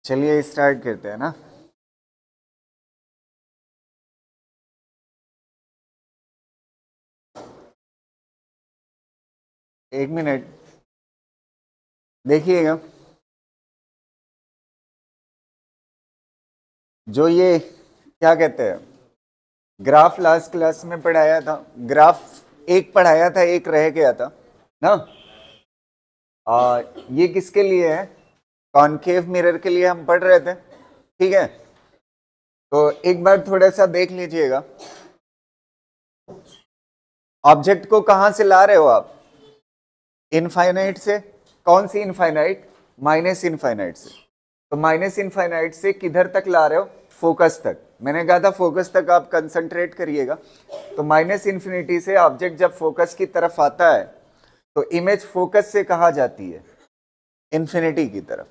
चलिए स्टार्ट करते हैं ना। एक मिनट देखिएगा, जो ये क्या कहते हैं ग्राफ लास्ट क्लास में पढ़ाया था, ग्राफ एक पढ़ाया था, एक रह गया था ना। ये किसके लिए है? कॉनकेव मिरर के लिए हम पढ़ रहे थे, ठीक है। तो एक बार थोड़ा सा देख लीजिएगा, ऑब्जेक्ट को कहां से ला रहे हो आप? इनफाइनाइट से। कौन सी इनफाइनाइट? माइनस इनफाइनाइट से। तो माइनस इनफाइनाइट से किधर तक ला रहे हो? फोकस तक। मैंने कहा था फोकस तक आप कंसंट्रेट करिएगा। तो माइनस इन्फिनिटी से ऑब्जेक्ट जब फोकस की तरफ आता है तो इमेज फोकस से कहा जाती है इन्फिनिटी की तरफ,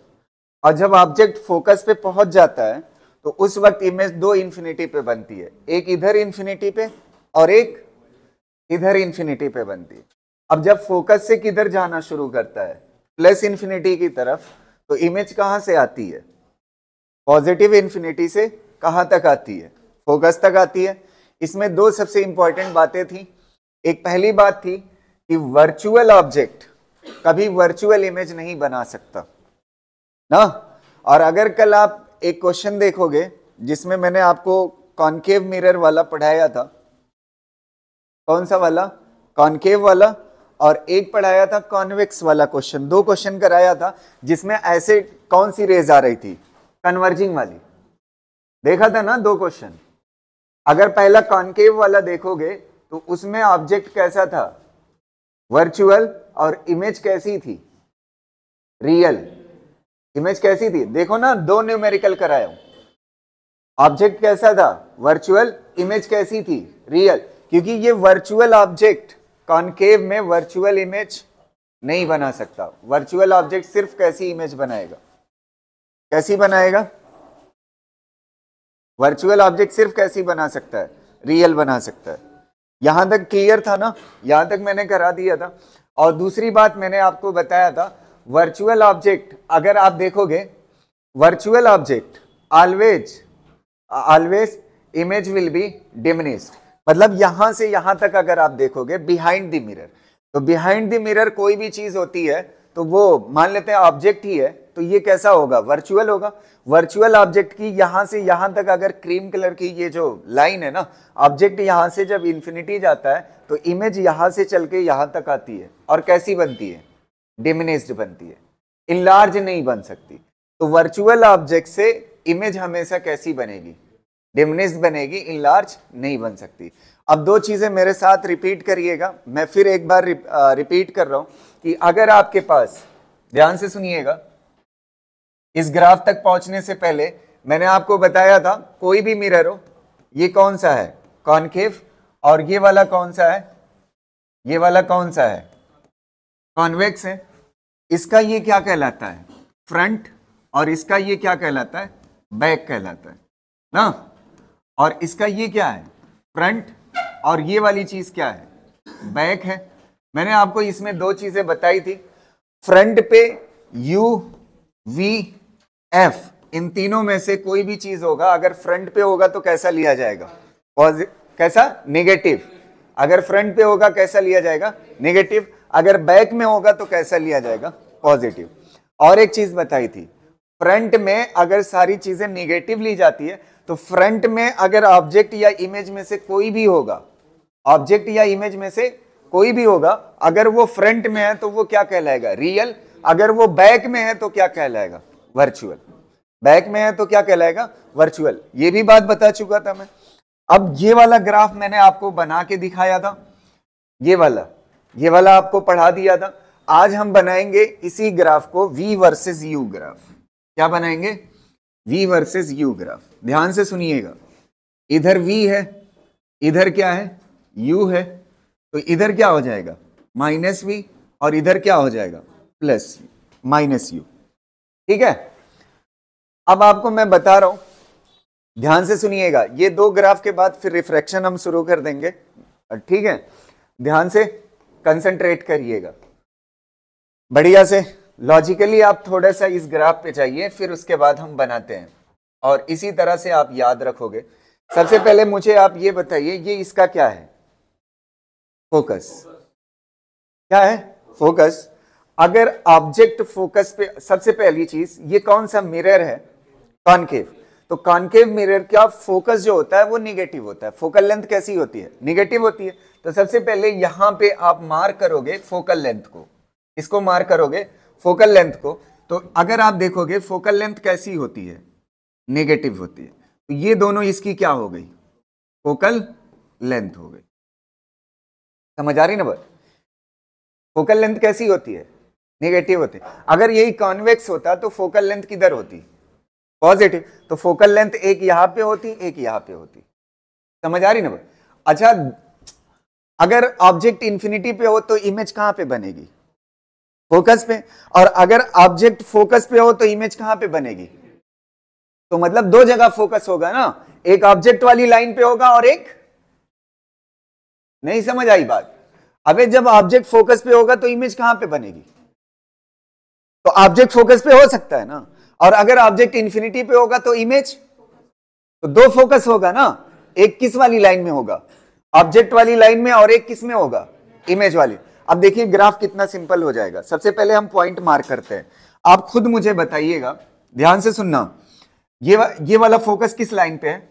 और जब ऑब्जेक्ट फोकस पे पहुंच जाता है तो उस वक्त इमेज दो इन्फिनिटी पे बनती है, एक इधर इन्फिनिटी पे और एक इधर इन्फिनिटी पे बनती है। अब जब फोकस से किधर जाना शुरू करता है? प्लस इन्फिनिटी की तरफ, तो इमेज कहां से आती है? पॉजिटिव इन्फिनिटी से कहां तक आती है? फोकस तक आती है। इसमें दो सबसे इंपॉर्टेंट बातें थी। एक पहली बात थी कि वर्चुअल ऑब्जेक्ट कभी वर्चुअल इमेज नहीं बना सकता ना। और अगर कल आप एक क्वेश्चन देखोगे जिसमें मैंने आपको कॉनकेव मिरर वाला पढ़ाया था, कौन सा वाला? कॉनकेव वाला, और एक पढ़ाया था कॉन्वेक्स वाला क्वेश्चन। दो क्वेश्चन कराया था जिसमें ऐसे कौन सी रेज आ रही थी? कन्वर्जिंग वाली। देखा था ना दो क्वेश्चन। अगर पहला कॉनकेव वाला देखोगे तो उसमें ऑब्जेक्ट कैसा था? वर्चुअल, और इमेज कैसी थी? रियल। इमेज कैसी थी? देखो ना, दो न्यूमेरिकल कराया हूं। ऑब्जेक्ट कैसा था? वर्चुअल। इमेज कैसी थी? रियल। क्योंकि ये वर्चुअल ऑब्जेक्ट कॉनकेव में वर्चुअल इमेज नहीं बना सकता। वर्चुअल ऑब्जेक्ट सिर्फ कैसी इमेज बनाएगा? कैसी बनाएगा? वर्चुअल ऑब्जेक्ट सिर्फ कैसी बना सकता है? रियल बना सकता है। यहां तक क्लियर था ना? यहां तक मैंने करा दिया था। और दूसरी बात मैंने आपको बताया था, वर्चुअल ऑब्जेक्ट अगर आप देखोगे, virtual object always image will be diminished. मतलब यहां से यहां तक अगर आप देखोगे बिहाइंड द मिरर, तो बिहाइंड द मिरर कोई भी चीज होती है तो वो मान लेते हैं ऑब्जेक्ट ही है, तो ये कैसा होगा? वर्चुअल होगा। वर्चुअल ऑब्जेक्ट की यहां से यहां तक अगर क्रीम कलर की ये जो लाइन है ना, ऑब्जेक्ट यहां से जब इंफिनिटी जाता है तो इमेज यहां से चल के यहां तक आती है, और कैसी बनती है? डिमिनिश्ड बनती है, इनलार्ज नहीं बन सकती। तो वर्चुअल ऑब्जेक्ट से इमेज हमेशा कैसी बनेगी? डिमिनिश्ड बनेगी, इनलार्ज नहीं बन सकती। अब दो चीजें मेरे साथ रिपीट करिएगा, मैं फिर एक बार रिपीट कर रहा हूं कि अगर आपके पास, ध्यान से सुनिएगा, इस ग्राफ तक पहुंचने से पहले मैंने आपको बताया था कोई भी मिरर हो, ये कौन सा है? कॉनकेव। और ये वाला कौन सा है? ये वाला कौन सा है? कॉन्वेक्स है। इसका ये क्या कहलाता है? फ्रंट। और इसका ये क्या कहलाता है? बैक कहलाता है ना। और इसका ये क्या है? फ्रंट। और ये वाली चीज क्या है? बैक है। मैंने आपको इसमें दो चीजें बताई थी। फ्रंट पे यू वी एफ, इन तीनों में से कोई भी चीज होगा, अगर फ्रंट पे होगा तो कैसा लिया जाएगा? कैसा? नेगेटिव। अगर फ्रंट पे होगा कैसा लिया जाएगा? नेगेटिव। अगर बैक में होगा तो कैसा लिया जाएगा? पॉजिटिव। और एक चीज बताई थी, फ्रंट में अगर सारी चीजें नेगेटिव ली जाती है तो फ्रंट में अगर ऑब्जेक्ट या इमेज में से कोई भी होगा, ऑब्जेक्ट या इमेज में से कोई भी होगा, अगर वो फ्रंट में है तो वो क्या कहलाएगा? रियल। अगर वो बैक में है तो क्या कहलाएगा? वर्चुअल। बैक में है तो क्या कहलाएगा? वर्चुअल। ये भी बात बता चुका था मैं। अब ये वाला ग्राफ मैंने आपको बना के दिखाया था, ये वाला आपको पढ़ा दिया था। आज हम बनाएंगे इसी ग्राफ को V वर्सेस U ग्राफ। क्या बनाएंगे? V versus U graph. ध्यान से सुनिएगा, इधर V है, इधर क्या है? U है। तो इधर क्या हो जाएगा? माइनस V, और इधर क्या हो जाएगा? Plus minus U। ठीक है। अब आपको मैं बता रहा हूं, ध्यान से सुनिएगा। ये दो ग्राफ के बाद फिर रिफ्रैक्शन हम शुरू कर देंगे, ठीक है। ध्यान से कंसंट्रेट करिएगा, बढ़िया से लॉजिकली आप थोड़ा सा इस ग्राफ पे जाइए, फिर उसके बाद हम बनाते हैं और इसी तरह से आप याद रखोगे। सबसे पहले मुझे आप ये बताइए, ये इसका क्या है? फोकस। क्या है? फोकस। अगर ऑब्जेक्ट फोकस पे, सबसे पहली चीज, ये कौन सा मिरर है? कॉनकेव। तो कॉनकेव मिरर का फोकस जो होता है वो निगेटिव होता है। फोकल लेंथ कैसी होती है? निगेटिव होती है। तो सबसे पहले यहां पे आप मार्क करोगे फोकल लेंथ को। इसको मार्क करोगे फोकल लेंथ को। तो अगर आप देखोगे फोकल लेंथ कैसी होती है? नेगेटिव होती है। तो ये दोनों इसकी क्या हो गई? फोकल लेंथ हो गई। समझ आ रही ना बात? फोकल लेंथ कैसी होती है? नेगेटिव होती है। अगर यही कॉन्वेक्स होता तो फोकल लेंथ किधर होती? पॉजिटिव। तो फोकल लेंथ एक यहां पे होती, एक यहां पे होती। समझ आ रही ना बात? अच्छा, अगर ऑब्जेक्ट इंफिनिटी पे हो तो इमेज कहां पे बनेगी? फोकस पे। और अगर ऑब्जेक्ट फोकस पे हो तो इमेज कहां पे बनेगी? तो मतलब दो जगह फोकस होगा ना, एक ऑब्जेक्ट वाली लाइन पे होगा और एक, नहीं समझ आई बात? अबे जब ऑब्जेक्ट फोकस पे होगा तो इमेज कहां पे बनेगी? तो ऑब्जेक्ट फोकस पे हो सकता है ना, और अगर ऑब्जेक्ट इंफिनिटी पे होगा तो इमेज, तो दो फोकस होगा ना, एक किस वाली लाइन में होगा? ऑब्जेक्ट वाली लाइन में, और एक किस में होगा? इमेज वाली। अब देखिए ग्राफ कितना सिंपल हो जाएगा। सबसे पहले हम पॉइंट मार्क करते हैं, आप खुद मुझे बताइएगा, ध्यान से सुनना। ये वाला फोकस किस लाइन पे है?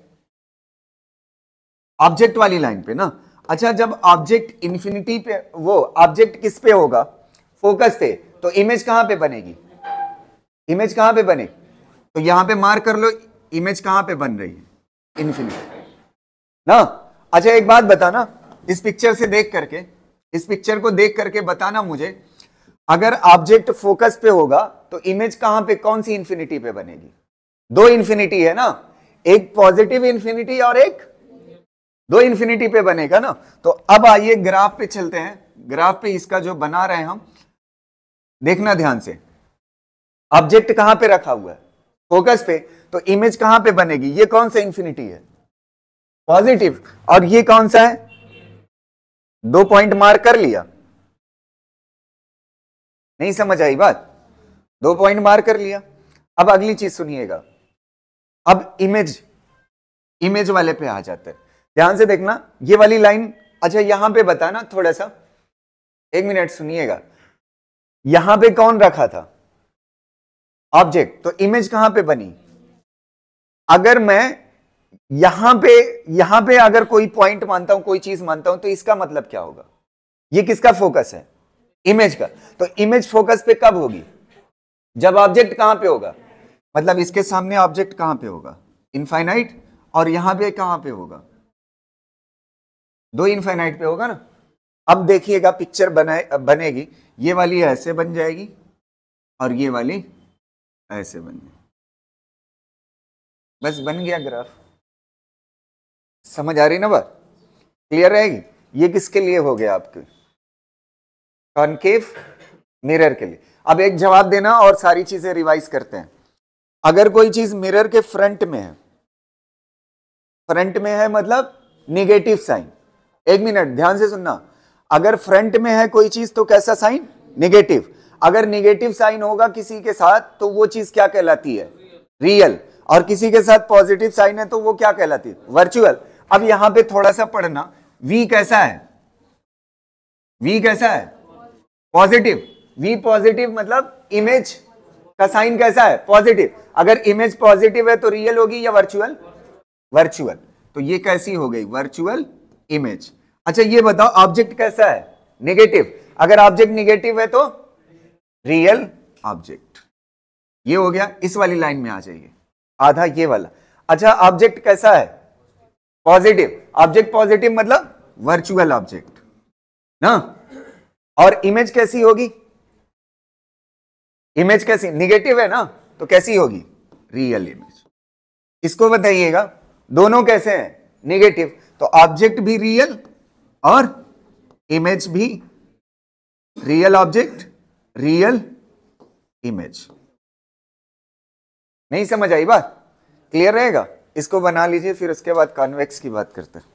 ऑब्जेक्ट वाली लाइन पे ना। अच्छा, जब ऑब्जेक्ट इंफिनिटी पे, वो ऑब्जेक्ट किस पे होगा? फोकस पे। तो इमेज कहां पे बनेगी? इमेज कहां पे बनेगी? तो यहां पे मार्क कर लो, इमेज कहां पे बन रही है? इंफिनिटी ना। अच्छा एक बात बताना, इस पिक्चर से देख करके, इस पिक्चर को देख करके बताना मुझे, अगर ऑब्जेक्ट फोकस पे होगा तो इमेज कहां पे, कौन सी इंफिनिटी पे बनेगी? दो इंफिनिटी है ना, एक पॉजिटिव इंफिनिटी और एक, दो इंफिनिटी पे बनेगा ना। तो अब आइए ग्राफ पे चलते हैं। ग्राफ पे इसका जो बना रहे हैं हम, देखना ध्यान से। ऑब्जेक्ट कहां पे रखा हुआ है? फोकस पे। तो इमेज कहां पे बनेगी? ये कौन सा इंफिनिटी है? पॉजिटिव। और ये कौन सा है? दो पॉइंट मार्क कर लिया? नहीं समझ आई बात? दो पॉइंट मार्क कर लिया। अब अगली चीज सुनिएगा। अब इमेज, इमेज वाले पे आ जाते हैं। ध्यान से देखना, ये वाली लाइन, अच्छा यहां पे बताना थोड़ा सा, एक मिनट सुनिएगा। यहां पे कौन रखा था? ऑब्जेक्ट। तो इमेज कहां पे बनी? अगर मैं यहां पे अगर कोई पॉइंट मानता हूं, कोई चीज मानता हूं, तो इसका मतलब क्या होगा? ये किसका फोकस है? इमेज का। तो इमेज फोकस पे कब होगी? जब ऑब्जेक्ट कहां पे होगा? मतलब इसके सामने ऑब्जेक्ट कहां पे होगा? इनफाइनाइट। और यहां पे कहां पे होगा? दो इनफाइनाइट पे होगा ना। अब देखिएगा पिक्चर बनेगी, ये वाली ऐसे बन जाएगी और ये वाली ऐसे बन जाएगी। बस बन गया ग्राफ। समझ आ रही ना बात? क्लियर रहेगी? ये किसके लिए हो गया? आपके कॉनकेव मिरर के लिए। अब एक जवाब देना और सारी चीजें रिवाइज करते हैं। अगर कोई चीज मिरर के फ्रंट में है, फ्रंट में है मतलब निगेटिव साइन। एक मिनट ध्यान से सुनना, अगर फ्रंट में है कोई चीज तो कैसा साइन? निगेटिव। अगर निगेटिव साइन होगा किसी के साथ तो वो चीज क्या कहलाती है? रियल। और किसी के साथ पॉजिटिव साइन है तो वो क्या कहलाती है? वर्चुअल। अब यहां पे थोड़ा सा पढ़ना, वी कैसा है? वी कैसा है? पॉजिटिव। वी पॉजिटिव मतलब इमेज का साइन कैसा है? पॉजिटिव। अगर इमेज पॉजिटिव है तो रियल होगी या वर्चुअल? वर्चुअल। तो ये कैसी हो गई? Virtual image. अच्छा ये बताओ ऑब्जेक्ट कैसा है? नेगेटिव। अगर ऑब्जेक्ट नेगेटिव है तो रियल ऑब्जेक्ट। ये हो गया। इस वाली लाइन में आ जाइए, आधा ये वाला। अच्छा ऑब्जेक्ट कैसा है? पॉजिटिव। ऑब्जेक्ट पॉजिटिव मतलब वर्चुअल ऑब्जेक्ट ना। और इमेज कैसी होगी? इमेज कैसी? निगेटिव है ना, तो कैसी होगी? Real image. इसको बताइएगा, दोनों कैसे हैं? निगेटिव। तो ऑब्जेक्ट भी रियल और इमेज भी रियल। Object real image. नहीं समझ आई बात? क्लियर रहेगा? इसको बना लीजिए, फिर उसके बाद कॉन्वेक्स की बात करते हैं।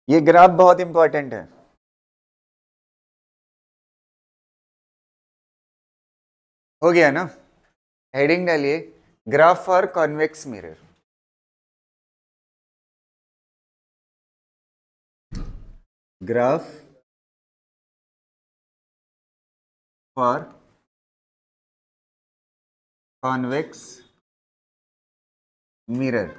ये ग्राफ बहुत इंपॉर्टेंट है। हो गया ना? हेडिंग डालिए graph for convex mirror. Graph for convex mirror.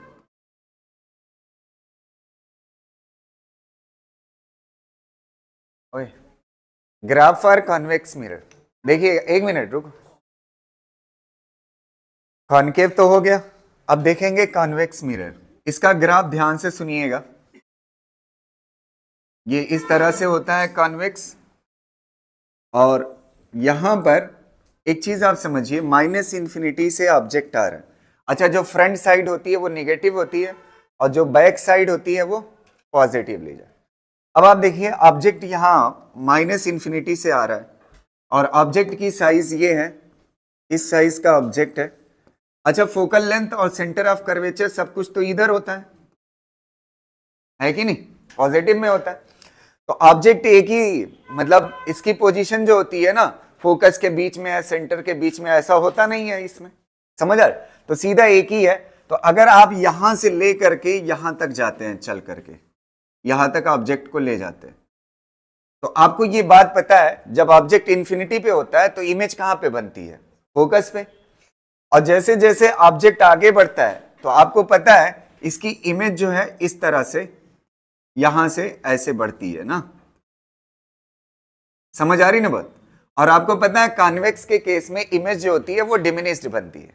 ओए, ग्राफ फॉर कॉन्वेक्स मिरर। देखिए, एक मिनट रुको। कॉनकेव तो हो गया, अब देखेंगे कॉन्वेक्स मिरर। इसका ग्राफ ध्यान से सुनिएगा। ये इस तरह से होता है कॉन्वेक्स, और यहां पर एक चीज आप समझिए, माइनस इंफिनिटी से ऑब्जेक्ट आ रहा है। अच्छा, जो फ्रंट साइड होती है वो निगेटिव होती है, और जो बैक साइड होती है वो पॉजिटिव ले जाए। अब आप देखिए, ऑब्जेक्ट यहाँ माइनस इंफिनिटी से आ रहा है, और ऑब्जेक्ट की साइज ये है, इस साइज का ऑब्जेक्ट है। अच्छा, फोकल लेंथ और सेंटर ऑफ कर्वेचर सब कुछ तो इधर होता है कि नहीं? पॉजिटिव में होता है। तो ऑब्जेक्ट एक ही, मतलब इसकी पोजीशन जो होती है ना, फोकस के बीच में है, सेंटर के बीच में, ऐसा होता नहीं है इसमें। समझ आ रहा? तो सीधा एक ही है। तो अगर आप यहां से ले करके यहां तक जाते हैं, चल करके यहां तक ऑब्जेक्ट को ले जाते हैं, तो आपको ये बात पता है, जब ऑब्जेक्ट इंफिनिटी पे होता है तो इमेज कहां पे बनती है? फोकस पे। और जैसे जैसे ऑब्जेक्ट आगे बढ़ता है तो आपको पता है इसकी इमेज जो है इस तरह से यहां से ऐसे बढ़ती है ना। समझ आ रही ना बात? और आपको पता है कॉन्वेक्स के केस में इमेज जो होती है वो डिमिनिश्ड बनती है।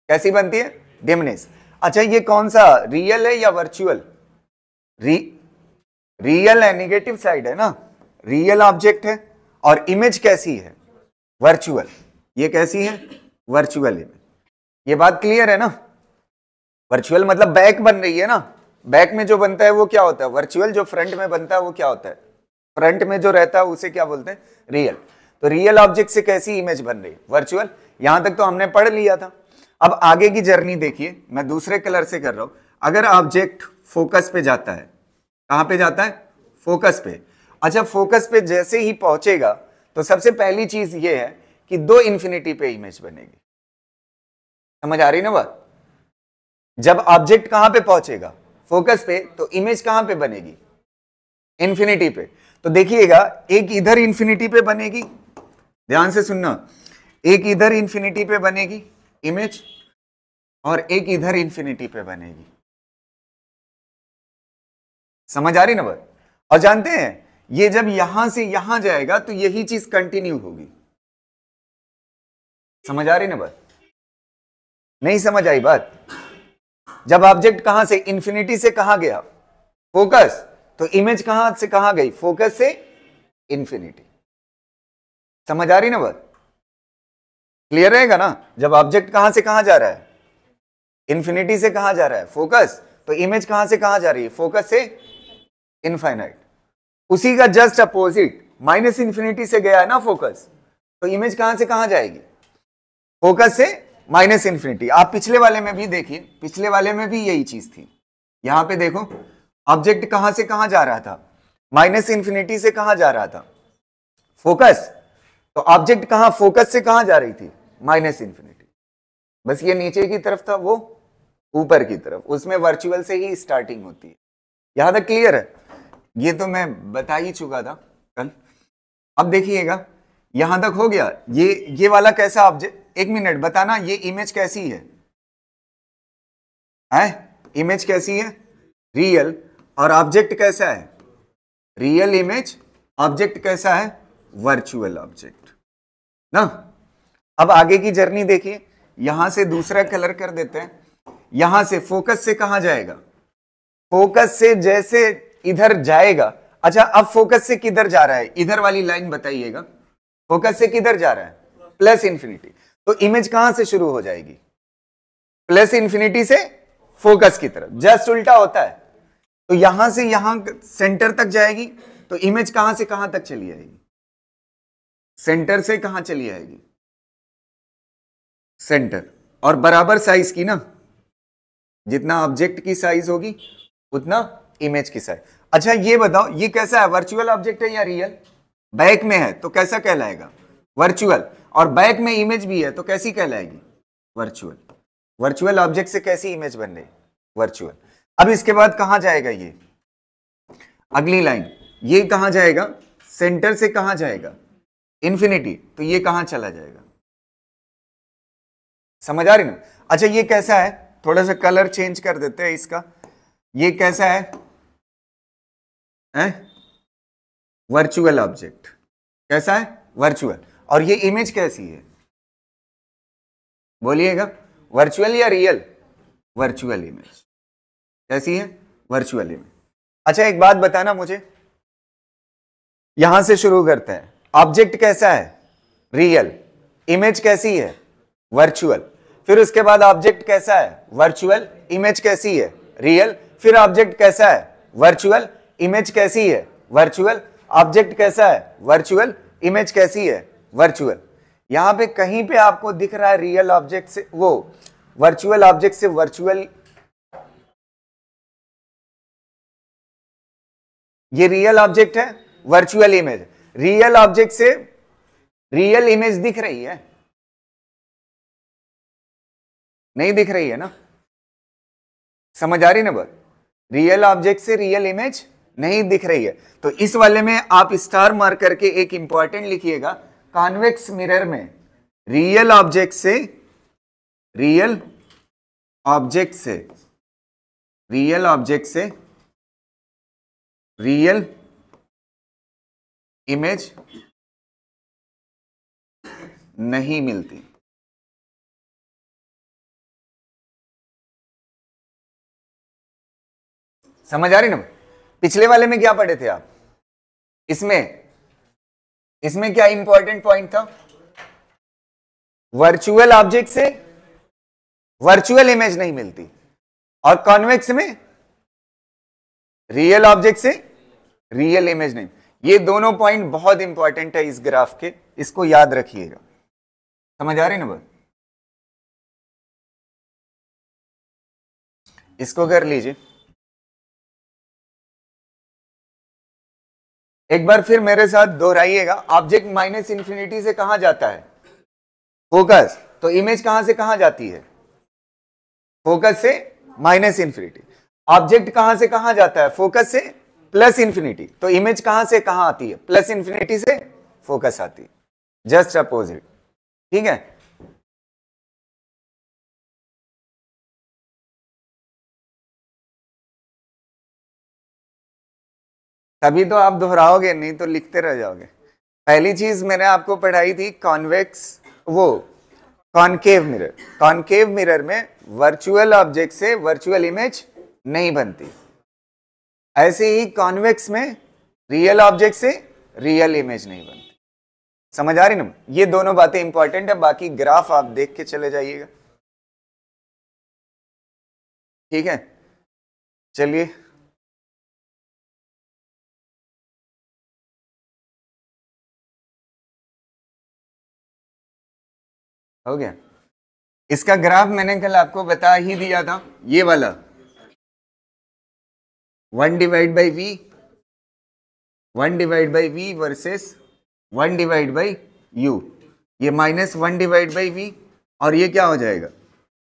कैसी बनती है? डिमिनिश। अच्छा, ये कौन सा, रियल है या वर्चुअल? रियल है, निगेटिव साइड है ना। रियल ऑब्जेक्ट है, और इमेज कैसी है? वर्चुअल। ये कैसी है? Virtual image. ये बात क्लियर है ना? वर्चुअल मतलब बैक बन रही है ना। बैक में जो बनता है वो क्या होता है? वर्चुअल। जो फ्रंट में बनता है वो क्या होता है? फ्रंट में जो रहता है उसे क्या बोलते हैं? रियल। तो रियल ऑब्जेक्ट से कैसी इमेज बन रही है? वर्चुअल। यहां तक तो हमने पढ़ लिया था। अब आगे की जर्नी देखिए, मैं दूसरे कलर से कर रहा हूं। अगर ऑब्जेक्ट फोकस पे जाता है, कहां पे जाता है? फोकस पे। अच्छा, फोकस पे जैसे ही पहुंचेगा तो सबसे पहली चीज ये है कि दो इंफिनिटी पे इमेज बनेगी। समझ आ रही ना बात? जब ऑब्जेक्ट कहां पे पहुंचेगा? फोकस पे, तो इमेज कहां पे बनेगी? इंफिनिटी पे। तो देखिएगा, एक इधर इंफिनिटी पे बनेगी, ध्यान से सुनना, एक इधर इंफिनिटी पे बनेगी इमेज, और एक इधर इंफिनिटी पे बनेगी। समझ आ रही ना बात? और जानते हैं, ये जब यहां से यहां जाएगा तो यही चीज कंटिन्यू होगी। समझ आ रही ना बात? नहीं समझ आई बात? जब ऑब्जेक्ट कहां से, इंफिनिटी से कहां गया? फोकस। तो इमेज कहां से कहां गई? फोकस से इंफिनिटी। समझ आ रही ना बात? क्लियर रहेगा ना? जब ऑब्जेक्ट कहां से कहां जा रहा है? इंफिनिटी से कहां जा रहा है? फोकस। तो इमेज कहां से कहां जा रही है? फोकस से इनफाइनाइट। उसी का जस्ट अपोजिट, माइनस इंफिनिटी से गया है ना फोकस, तो इमेज कहां से कहां जाएगी? फोकस से माइनस इंफिनिटी। आप पिछले वाले में भी देखिए, पिछले वाले में भी यही चीज थी। यहां पे देखो, ऑब्जेक्ट कहां से कहां जा रहा था? माइनस इंफिनिटी से कहां जा रहा था? फोकस। तो ऑब्जेक्ट कहां, फोकस से कहां जा रही थी? Minus infinity. बस ये नीचे की तरफ था, वो ऊपर की तरफ, उसमें वर्चुअल से ही स्टार्टिंग होती है। यहां तक क्लियर है? ये तो मैं बता ही चुका था कल। अब देखिएगा, यहां तक हो गया। ये वाला कैसा ऑब्जेक्ट? एक मिनट बताना, ये इमेज कैसी है? इमेज कैसी है? रियल। और ऑब्जेक्ट कैसा है? Real image. ऑब्जेक्ट कैसा है? वर्चुअल ऑब्जेक्ट ना। अब आगे की जर्नी देखिए, यहां से दूसरा कलर कर देते हैं। यहां से फोकस से कहां जाएगा? फोकस से जैसे इधर जाएगा। अच्छा, अब फोकस से किधर जा रहा है? इधर वाली लाइन बताइएगा। फोकस से किधर जा रहा है? Plus infinity. तो इमेज कहां से शुरू हो जाएगी? प्लस इंफिनिटी से फोकस की तरफ। जस्ट उल्टा होता है। तो यहां से यहां सेंटर तक जाएगी, तो इमेज कहां से कहां तक चली आएगी? सेंटर से कहां चली आएगी? सेंटर। और बराबर साइज की ना, जितना ऑब्जेक्ट की साइज होगी उतना इमेज की साइज। अच्छा, ये बताओ, ये कैसा है? वर्चुअल ऑब्जेक्ट है या रियल? बैक में है तो कैसा कहलाएगा? वर्चुअल, और बैक में इमेज भी है तो कैसी कहलाएगी? वर्चुअल। वर्चुअल ऑब्जेक्ट से कैसी इमेज बन रही? वर्चुअल। अब इसके बाद कहां जाएगा ये अगली लाइन? ये कहां जाएगा? सेंटर से कहां जाएगा? इन्फिनिटी। तो ये कहां चला जाएगा? समझ आ रही ना? अच्छा ये कैसा है, थोड़ा सा कलर चेंज कर देते हैं इसका। ये कैसा है? Virtual object. कैसा है? वर्चुअल। और ये इमेज कैसी है? बोलिएगा, वर्चुअल या रियल? Virtual image. कैसी है? Virtual image. अच्छा एक बात बताना मुझे, यहां से शुरू करते हैं। ऑब्जेक्ट कैसा है? रियल। इमेज कैसी है? वर्चुअल। फिर उसके बाद ऑब्जेक्ट कैसा है? वर्चुअल। इमेज कैसी है? रियल। फिर ऑब्जेक्ट कैसा है? वर्चुअल। इमेज कैसी है? वर्चुअल। ऑब्जेक्ट कैसा है? वर्चुअल। इमेज कैसी है? वर्चुअल। यहां पे कहीं पे आपको दिख रहा है रियल ऑब्जेक्ट से, वो वर्चुअल ऑब्जेक्ट से वर्चुअल? ये रियल ऑब्जेक्ट है, वर्चुअल इमेज। रियल ऑब्जेक्ट से रियल इमेज दिख रही है? नहीं दिख रही है ना? समझ आ रही ना बात? रियल ऑब्जेक्ट से रियल इमेज नहीं दिख रही है। तो इस वाले में आप स्टार मार्क करके एक इंपॉर्टेंट लिखिएगा, कॉन्वेक्स मिरर में रियल ऑब्जेक्ट से रियल ऑब्जेक्ट से रियल ऑब्जेक्ट से रियल इमेज नहीं मिलती। समझ आ रही ना? पिछले वाले में क्या पढ़े थे आप? इसमें क्या इंपॉर्टेंट पॉइंट था? वर्चुअल ऑब्जेक्ट से वर्चुअल इमेज नहीं मिलती, और कॉन्वेक्स में रियल ऑब्जेक्ट से रियल इमेज नहीं। ये दोनों पॉइंट बहुत इंपॉर्टेंट है इस ग्राफ के, इसको याद रखिएगा। समझ आ रही ना बात? इसको कर लीजिए एक बार फिर मेरे साथ दोहराइएगा। ऑब्जेक्ट माइनस इंफिनिटी से कहां जाता है? फोकस। तो इमेज कहां से कहां जाती है? फोकस से माइनस इंफिनिटी। ऑब्जेक्ट कहां से कहां जाता है? फोकस से प्लस इंफिनिटी। तो इमेज कहां से कहां आती है? प्लस इंफिनिटी से फोकस आती है। Just opposite. ठीक है? तभी तो आप दोहराओगे, नहीं तो लिखते रह जाओगे। पहली चीज मैंने आपको पढ़ाई थी कॉन्वेक्स, वो कॉनकेव मिरर। कॉनकेव मिरर में वर्चुअल ऑब्जेक्ट से वर्चुअल इमेज नहीं बनती। ऐसे ही कॉन्वेक्स में रियल ऑब्जेक्ट से रियल इमेज नहीं बनती। समझ आ रही ना? ये दोनों बातें इंपॉर्टेंट है, बाकी ग्राफ आप देख के चले जाइएगा। ठीक है, चलिए हो गया। इसका ग्राफ मैंने कल आपको बता ही दिया था, ये वाला 1 divide by V, 1 divide by V versus 1 divide by U. ये -1 डिवाइड बाई वी, और ये क्या हो जाएगा?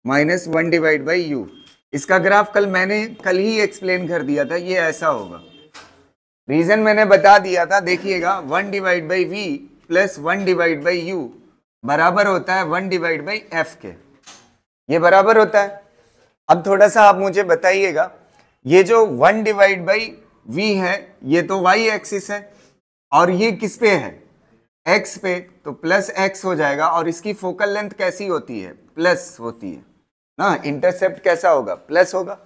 -1 डिवाइड बाई यू। इसका ग्राफ मैंने कल ही एक्सप्लेन कर दिया था, ये ऐसा होगा। रीजन मैंने बता दिया था, देखिएगा 1 divide by V plus 1 divide by U बराबर होता है 1 डिवाइड बाई एफ के। ये बराबर होता है। अब थोड़ा सा आप मुझे बताइएगा, ये जो 1 डिवाइड बाई वी है ये तो वाई एक्सिस है, और ये किस पे है? एक्स पे, तो प्लस एक्स हो जाएगा। और इसकी फोकल लेंथ कैसी होती है? प्लस होती है ना। इंटरसेप्ट कैसा होगा? प्लस होगा।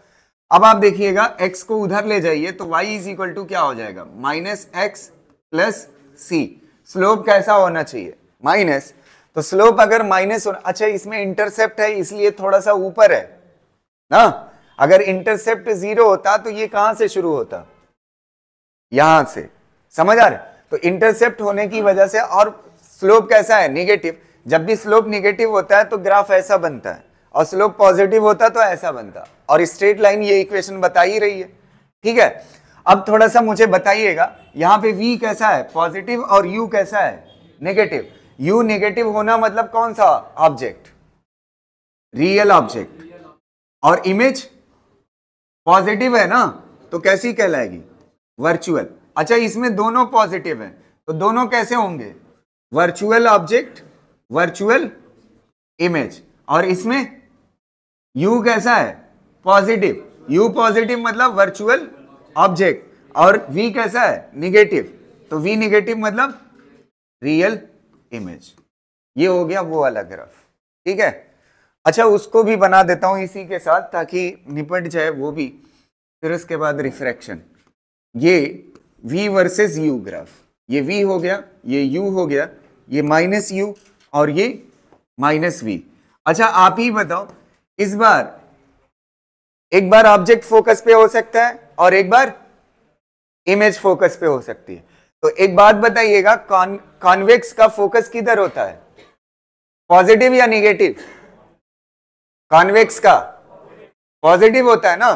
अब आप देखिएगा x को उधर ले जाइए तो y इज इक्वल टू क्या हो जाएगा? -x प्लस सी। स्लोप कैसा होना चाहिए? माइनस। तो स्लोप अगर माइनस होना, अच्छा इसमें इंटरसेप्ट है इसलिए थोड़ा सा ऊपर है ना। अगर इंटरसेप्ट 0 होता तो ये कहां से शुरू होता? यहां से। समझ आ रहे? तो इंटरसेप्ट होने की वजह से, और स्लोप कैसा है? निगेटिव। जब भी स्लोप निगेटिव होता है तो ग्राफ ऐसा बनता है, और स्लोप पॉजिटिव होता तो ऐसा बनता। और स्ट्रेट लाइन ये इक्वेशन बता ही रही है। ठीक है, अब थोड़ा सा मुझे बताइएगा, यहां पे v कैसा है? पॉजिटिव, और u कैसा है? नेगेटिव। यू नेगेटिव होना मतलब कौन सा ऑब्जेक्ट? Real object. और इमेज पॉजिटिव है ना, तो कैसी कहलाएगी? वर्चुअल। अच्छा, इसमें दोनों पॉजिटिव हैं, तो दोनों कैसे होंगे? Virtual object, virtual image. और इसमें यू कैसा है? पॉजिटिव। यू पॉजिटिव मतलब वर्चुअल ऑब्जेक्ट, और वी कैसा है? निगेटिव, तो वी निगेटिव मतलब रियल इमेज। ये हो गया वो वाला ग्राफ, ठीक है। अच्छा, उसको भी बना देता हूं इसी के साथ ताकि निपट जाए वो भी। फिर उसके बाद रिफ्रैक्शन। ये v वर्सेस u ग्राफ, ये v हो गया, ये u हो गया, ये माइनस u और ये माइनस v। अच्छा, आप ही बताओ, इस बार एक बार ऑब्जेक्ट फोकस पे हो सकता है और एक बार इमेज फोकस पे हो सकती है। तो एक बात बताइएगा, कॉन्वेक्स का फोकस किधर होता है? पॉजिटिव या निगेटिव? कॉन्वेक्स का पॉजिटिव होता है ना।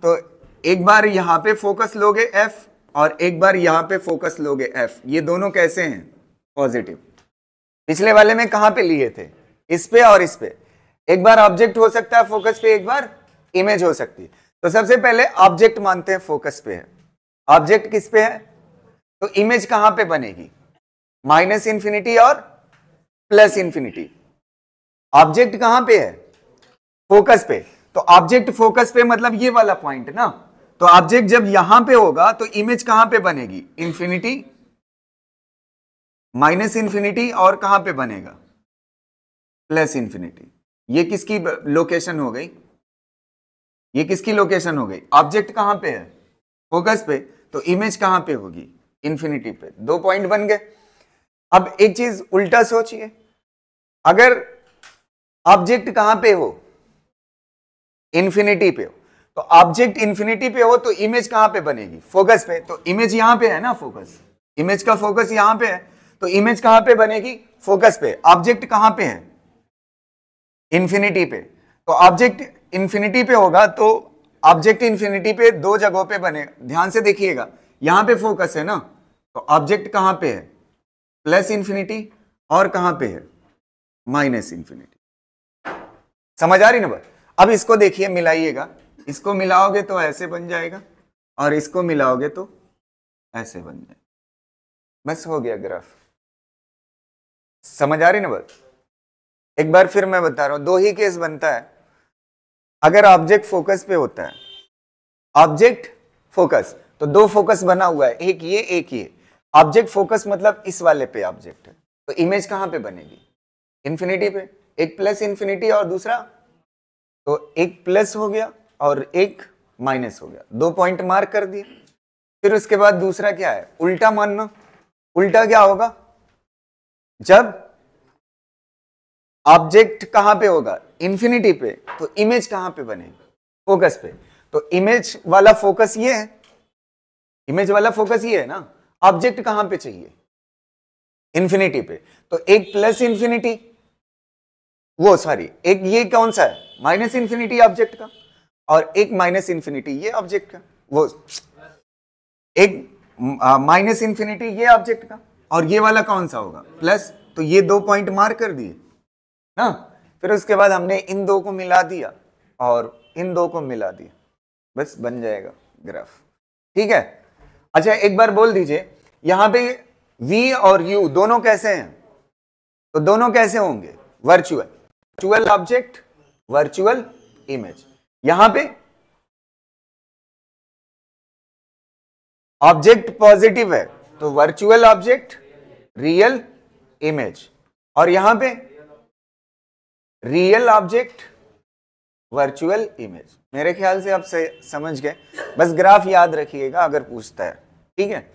तो एक बार यहां पे फोकस लोगे f और एक बार यहां पे फोकस लोगे f, ये दोनों कैसे हैं? पॉजिटिव। पिछले वाले में कहां पे लिए थे? इस पे और इस पे। एक बार ऑब्जेक्ट हो सकता है फोकस पे, एक बार इमेज हो सकती है। तो सबसे पहले ऑब्जेक्ट मानते हैं फोकस पे है। ऑब्जेक्ट किस पे है? तो इमेज कहां पे बनेगी? माइनस इंफिनिटी और प्लस इंफिनिटी। ऑब्जेक्ट कहां पे है? फोकस पे। तो ऑब्जेक्ट फोकस पे मतलब ये वाला पॉइंट ना। तो ऑब्जेक्ट जब यहां पे होगा तो इमेज कहां पे बनेगी? इंफिनिटी, माइनस इंफिनिटी, और कहां पे बनेगा? Plus infinity. ये किसकी लोकेशन हो गई? ये किसकी लोकेशन हो गई? ऑब्जेक्ट कहां पे है? फोकस पे। तो इमेज कहां पे होगी? इंफिनिटी पे। दो पॉइंट बन गए। अब एक चीज उल्टा सोचिए, अगर ऑब्जेक्ट कहां पे हो? इंफिनिटी पे हो। तो ऑब्जेक्ट इंफिनिटी पे हो तो इमेज कहां पे बनेगी? फोकस पे। तो इमेज यहां पे है ना, फोकस, इमेज का फोकस यहां पे है, तो इमेज कहां पे बनेगी? फोकस पे। ऑब्जेक्ट कहां पे है? इंफिनिटी पे। तो ऑब्जेक्ट इंफिनिटी पे होगा तो ऑब्जेक्ट इंफिनिटी पे दो जगहों पे बने। ध्यान से देखिएगा, यहां पे फोकस है ना, तो ऑब्जेक्ट कहां पे है? प्लस इंफिनिटी, और कहां पे है? Minus infinity. समझ आ रही ना बात? अब इसको देखिए, मिलाइएगा। इसको मिलाओगे तो ऐसे बन जाएगा और इसको मिलाओगे तो ऐसे बन जाएगा। बस हो गया ग्राफ। समझ आ रही ना बात? एक बार फिर मैं बता रहा हूं, दो ही केस बनता है। अगर ऑब्जेक्ट फोकस पे होता है, ऑब्जेक्ट फोकस, तो दो फोकस बना हुआ है, एक ये एक ये। ऑब्जेक्ट फोकस मतलब इस वाले पे ऑब्जेक्ट है, तो इमेज कहां पे बनेगी? इंफिनिटी पे। एक प्लस इंफिनिटी और दूसरा, तो एक प्लस हो गया और एक माइनस हो गया। दो पॉइंट मार्क कर दिए। फिर उसके बाद दूसरा क्या है? उल्टा मानना। उल्टा क्या होगा? जब ऑब्जेक्ट कहां पे होगा? इंफिनिटी पे, तो इमेज कहां पे बनेगी? फोकस पे। तो इमेज वाला फोकस ये है, इमेज वाला फोकस ये है ना। ऑब्जेक्ट कहां पे चाहिए? इंफिनिटी पे। तो एक प्लस इंफिनिटी, वो सॉरी, एक ये कौन सा है? माइनस इंफिनिटी ऑब्जेक्ट का, और एक माइनस इंफिनिटी ये ऑब्जेक्ट का। वो एक माइनस इंफिनिटी ये ऑब्जेक्ट का, और ये वाला कौन सा होगा? प्लस। तो ये दो पॉइंट मार्क कर दिए ना। फिर उसके बाद हमने इन दो को मिला दिया और इन दो को मिला दिया, बस बन जाएगा ग्राफ। ठीक है। अच्छा, एक बार बोल दीजिए, यहां पे v और u दोनों कैसे हैं? तो दोनों कैसे होंगे? Virtual. Virtual object, virtual image. यहां पे ऑब्जेक्ट पॉजिटिव है तो वर्चुअल ऑब्जेक्ट, रियल इमेज। और यहां पे रियल ऑब्जेक्ट, वर्चुअल इमेज। मेरे ख्याल से आप समझ गए। बस ग्राफ याद रखिएगा अगर पूछता है, ठीक है।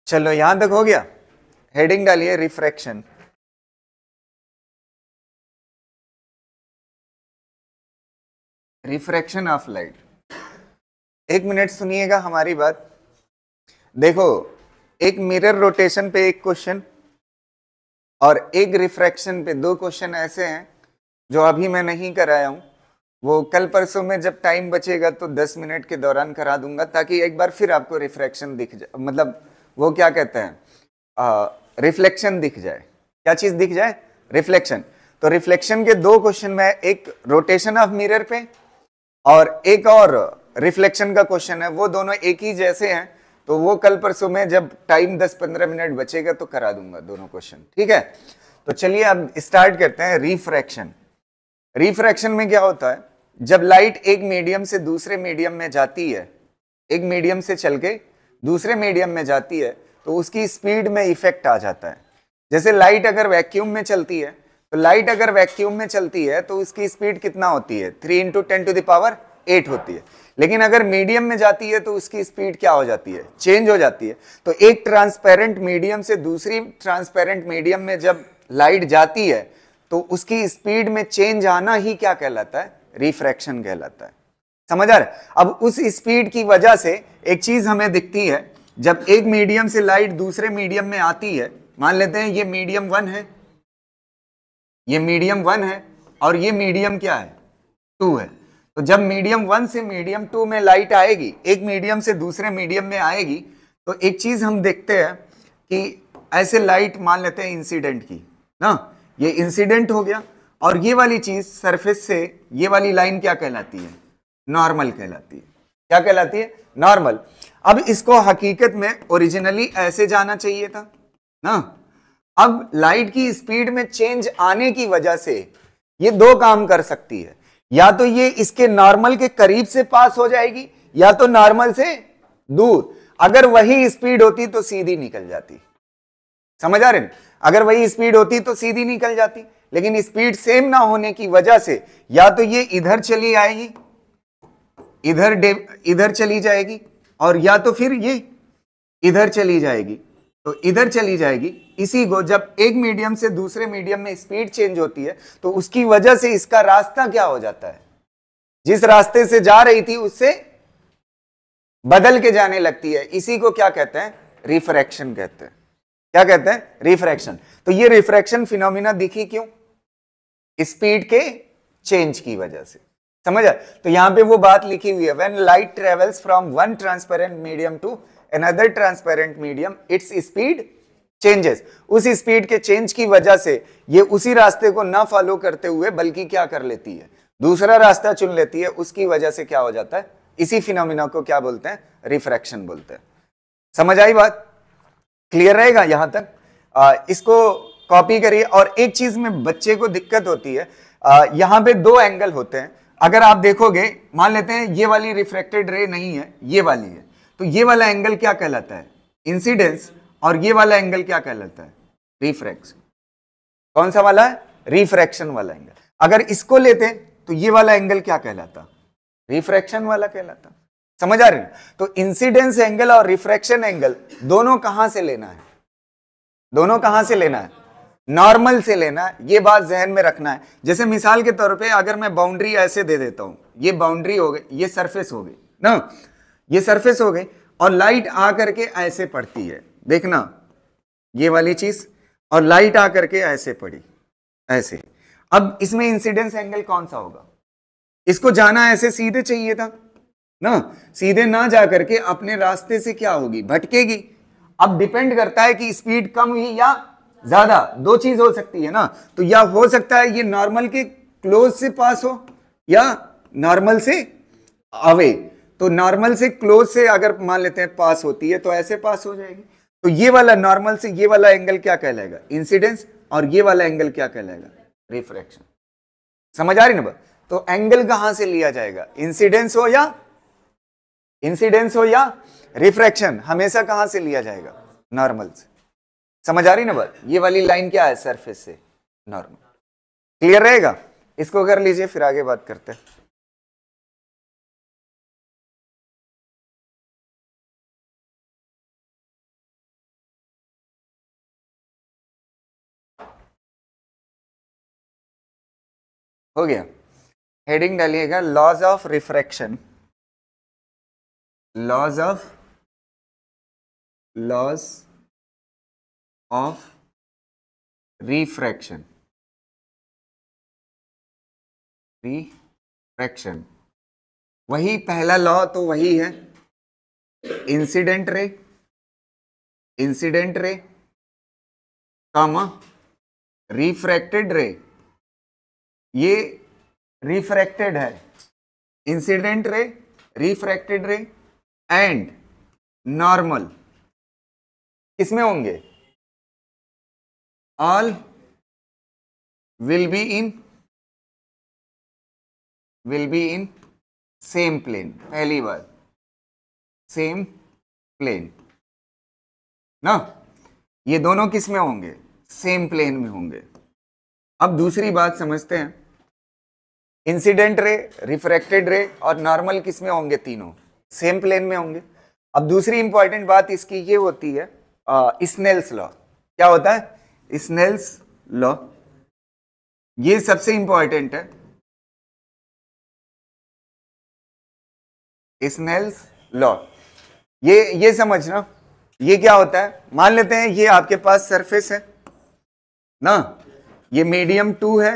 चलो, यहां तक हो गया। हेडिंग डालिए रिफ्रैक्शन। Refraction of light. एक मिनट सुनिएगा हमारी बात। देखो, एक मिरर रोटेशन पे एक क्वेश्चन और एक रिफ्रैक्शन पे दो क्वेश्चन ऐसे हैं जो अभी मैं नहीं कराया हूँ, वो कल परसों में जब टाइम बचेगा तो 10 मिनट के दौरान करा दूंगा, ताकि एक बार फिर आपको रिफ्रैक्शन दिख जाए, मतलब वो क्या कहते हैं, रिफ्लेक्शन दिख जाए। क्या चीज दिख जाए? रिफ्लेक्शन। तो रिफ्लेक्शन के दो क्वेश्चन में, एक रोटेशन ऑफ मिरर पे और एक और रिफ्लेक्शन का क्वेश्चन है, वो दोनों एक ही जैसे हैं, तो वो कल परसों में जब टाइम 10-15 मिनट बचेगा तो करा दूंगा दोनों क्वेश्चन, ठीक है। तो चलिए अब स्टार्ट करते हैं रिफ्रैक्शन। रिफ्रैक्शन में क्या होता है, जब लाइट एक मीडियम से दूसरे मीडियम में जाती है, एक मीडियम से चल के दूसरे मीडियम में जाती है, तो उसकी स्पीड में इफेक्ट आ जाता है। जैसे लाइट अगर वैक्यूम में चलती है, तो लाइट अगर वैक्यूम में चलती है तो उसकी स्पीड कितना होती है? 3 × 10⁸ होती है। लेकिन अगर मीडियम में जाती है तो उसकी स्पीड क्या हो जाती है? चेंज हो जाती है। तो एक ट्रांसपेरेंट मीडियम से दूसरी ट्रांसपेरेंट मीडियम में जब लाइट जाती है तो उसकी स्पीड में चेंज आना ही क्या कहलाता है? रिफ्रैक्शन कहलाता है। समझ आ रहा है? अब उस स्पीड की वजह से एक चीज हमें दिखती है, जब एक मीडियम से लाइट दूसरे मीडियम में आती है, मान लेते हैं ये मीडियम 1 है, ये मीडियम 1 है और ये मीडियम क्या है? 2 है। तो जब मीडियम 1 से मीडियम 2 में लाइट आएगी, एक मीडियम से दूसरे मीडियम में आएगी, तो एक चीज हम देखते हैं कि ऐसे लाइट मान लेते हैं इंसिडेंट की ना, ये इंसिडेंट हो गया, और ये वाली चीज सरफेस से, ये वाली लाइन क्या कहलाती है? नॉर्मल कहलाती है। क्या कहलाती है? नॉर्मल। अब इसको हकीकत में ओरिजिनली ऐसे जाना चाहिए था ना। अब लाइट की स्पीड में चेंज आने की वजह से ये दो काम कर सकती है, या तो ये इसके नॉर्मल के करीब से पास हो जाएगी, या तो नॉर्मल से दूर। अगर वही स्पीड होती तो सीधी निकल जाती। समझ आ रहे हैं? अगर वही स्पीड होती तो सीधी निकल जाती, लेकिन स्पीड सेम ना होने की वजह से या तो ये इधर चली आएगी, इधर चली जाएगी, और या तो फिर ये इधर चली जाएगी। तो इधर चली जाएगी। इसी को जब एक मीडियम से दूसरे मीडियम में स्पीड चेंज होती है तो उसकी वजह से इसका रास्ता क्या हो जाता है? जिस रास्ते से जा रही थी उससे बदल के जाने लगती है। इसी को क्या कहते हैं? रिफ्रैक्शन कहते हैं। क्या कहते हैं? रिफ्रैक्शन। तो ये रिफ्रैक्शन फिनोमिना दिखी क्यों? स्पीड के चेंज की वजह से। समझ आ? तो यहां पे वो बात लिखी हुई है, when light travels from one transparent medium to another transparent medium its speed changes. उस स्पीड के चेंज की वजह से ये उसी रास्ते को ना फॉलो करते हुए बल्कि क्या कर लेती है? दूसरा रास्ता चुन लेती है। उसकी वजह से क्या हो जाता है? इसी फिनोमिना को क्या बोलते हैं? रिफ्रैक्शन बोलते हैं। समझ आई बात? क्लियर रहेगा यहां तक? इसको कॉपी करिए। और एक चीज में बच्चे को दिक्कत होती है, यहां पे दो एंगल होते हैं। अगर आप देखोगे, मान लेते हैं ये वाली रिफ्रैक्टेड रे नहीं है, ये वाली है, तो ये वाला एंगल क्या कहलाता है? इंसिडेंस। और ये वाला एंगल क्या कहलाता है? रिफ्रैक्शन। कौन सा वाला है? रिफ्रैक्शन वाला एंगल। अगर इसको लेते तो ये वाला एंगल क्या कहलाता? रिफ्रैक्शन वाला कहलाता। समझ आ रही है? तो इंसिडेंस एंगल और रिफ्रैक्शन एंगल दोनों कहां से लेना है? दोनों कहां से लेना है? नॉर्मल से लेना है। ये बात जहन में रखना है। जैसे मिसाल के तौर पे अगर मैं बाउंड्री ऐसे दे देता हूं, ये बाउंड्री हो गई, ये सरफेस हो गई ना, ये सरफेस हो गई, और लाइट आ करके ऐसे पड़ती है, देखना ये वाली चीज, और लाइट आ करके ऐसे पड़ी, ऐसे। अब इसमें इंसिडेंस एंगल कौन सा होगा? इसको जाना ऐसे सीधे चाहिए था ना, सीधे ना जा करके अपने रास्ते से क्या होगी? भटकेगी। अब डिपेंड करता है कि स्पीड कम हुई या ज्यादा। दो चीज हो सकती है ना, तो या हो सकता है ये नॉर्मल के क्लोज से पास हो या नॉर्मल से अवे। तो नॉर्मल से क्लोज से अगर मान लेते हैं पास होती है तो ऐसे पास हो जाएगी। तो ये वाला नॉर्मल से ये वाला एंगल क्या कहलाएगा? इंसिडेंस। और ये वाला एंगल क्या कहलाएगा? रिफ्रैक्शन। समझ आ रही ना बात? तो एंगल कहां से लिया जाएगा? इंसिडेंस हो या रिफ्रैक्शन, हमेशा कहां से लिया जाएगा? नॉर्मल से। समझ आ रही ना बात? ये वाली लाइन क्या है? सरफेस से नॉर्मल। क्लियर रहेगा? इसको कर लीजिए, फिर आगे बात करते हैं। हो गया? हेडिंग डालिएगा, laws of refraction. Laws of refraction. Refraction, वही पहला लॉ तो वही है, इंसिडेंट रे कामा रिफ्रैक्टेड रे, ये रिफ्रैक्टेड है, इंसिडेंट रे, रिफ्रैक्टेड रे एंड नॉर्मल किसमें होंगे? All will be in same plane, पहली बात सेम प्लेन ना, ये दोनों किस में होंगे? सेम प्लेन में होंगे। अब दूसरी बात समझते हैं, इंसिडेंट रे, रिफ्रैक्टेड रे और नॉर्मल किस में होंगे? तीनों सेम प्लेन में होंगे। अब दूसरी इंपॉर्टेंट बात इसकी ये होती है स्नेल्स लॉ। क्या होता है? स्नेल्स लॉ, ये सबसे इंपॉर्टेंट है, स्नेल्स लॉ। ये समझना, ये क्या होता है? मान लेते हैं ये आपके पास सरफेस है ना, ये मीडियम 2 है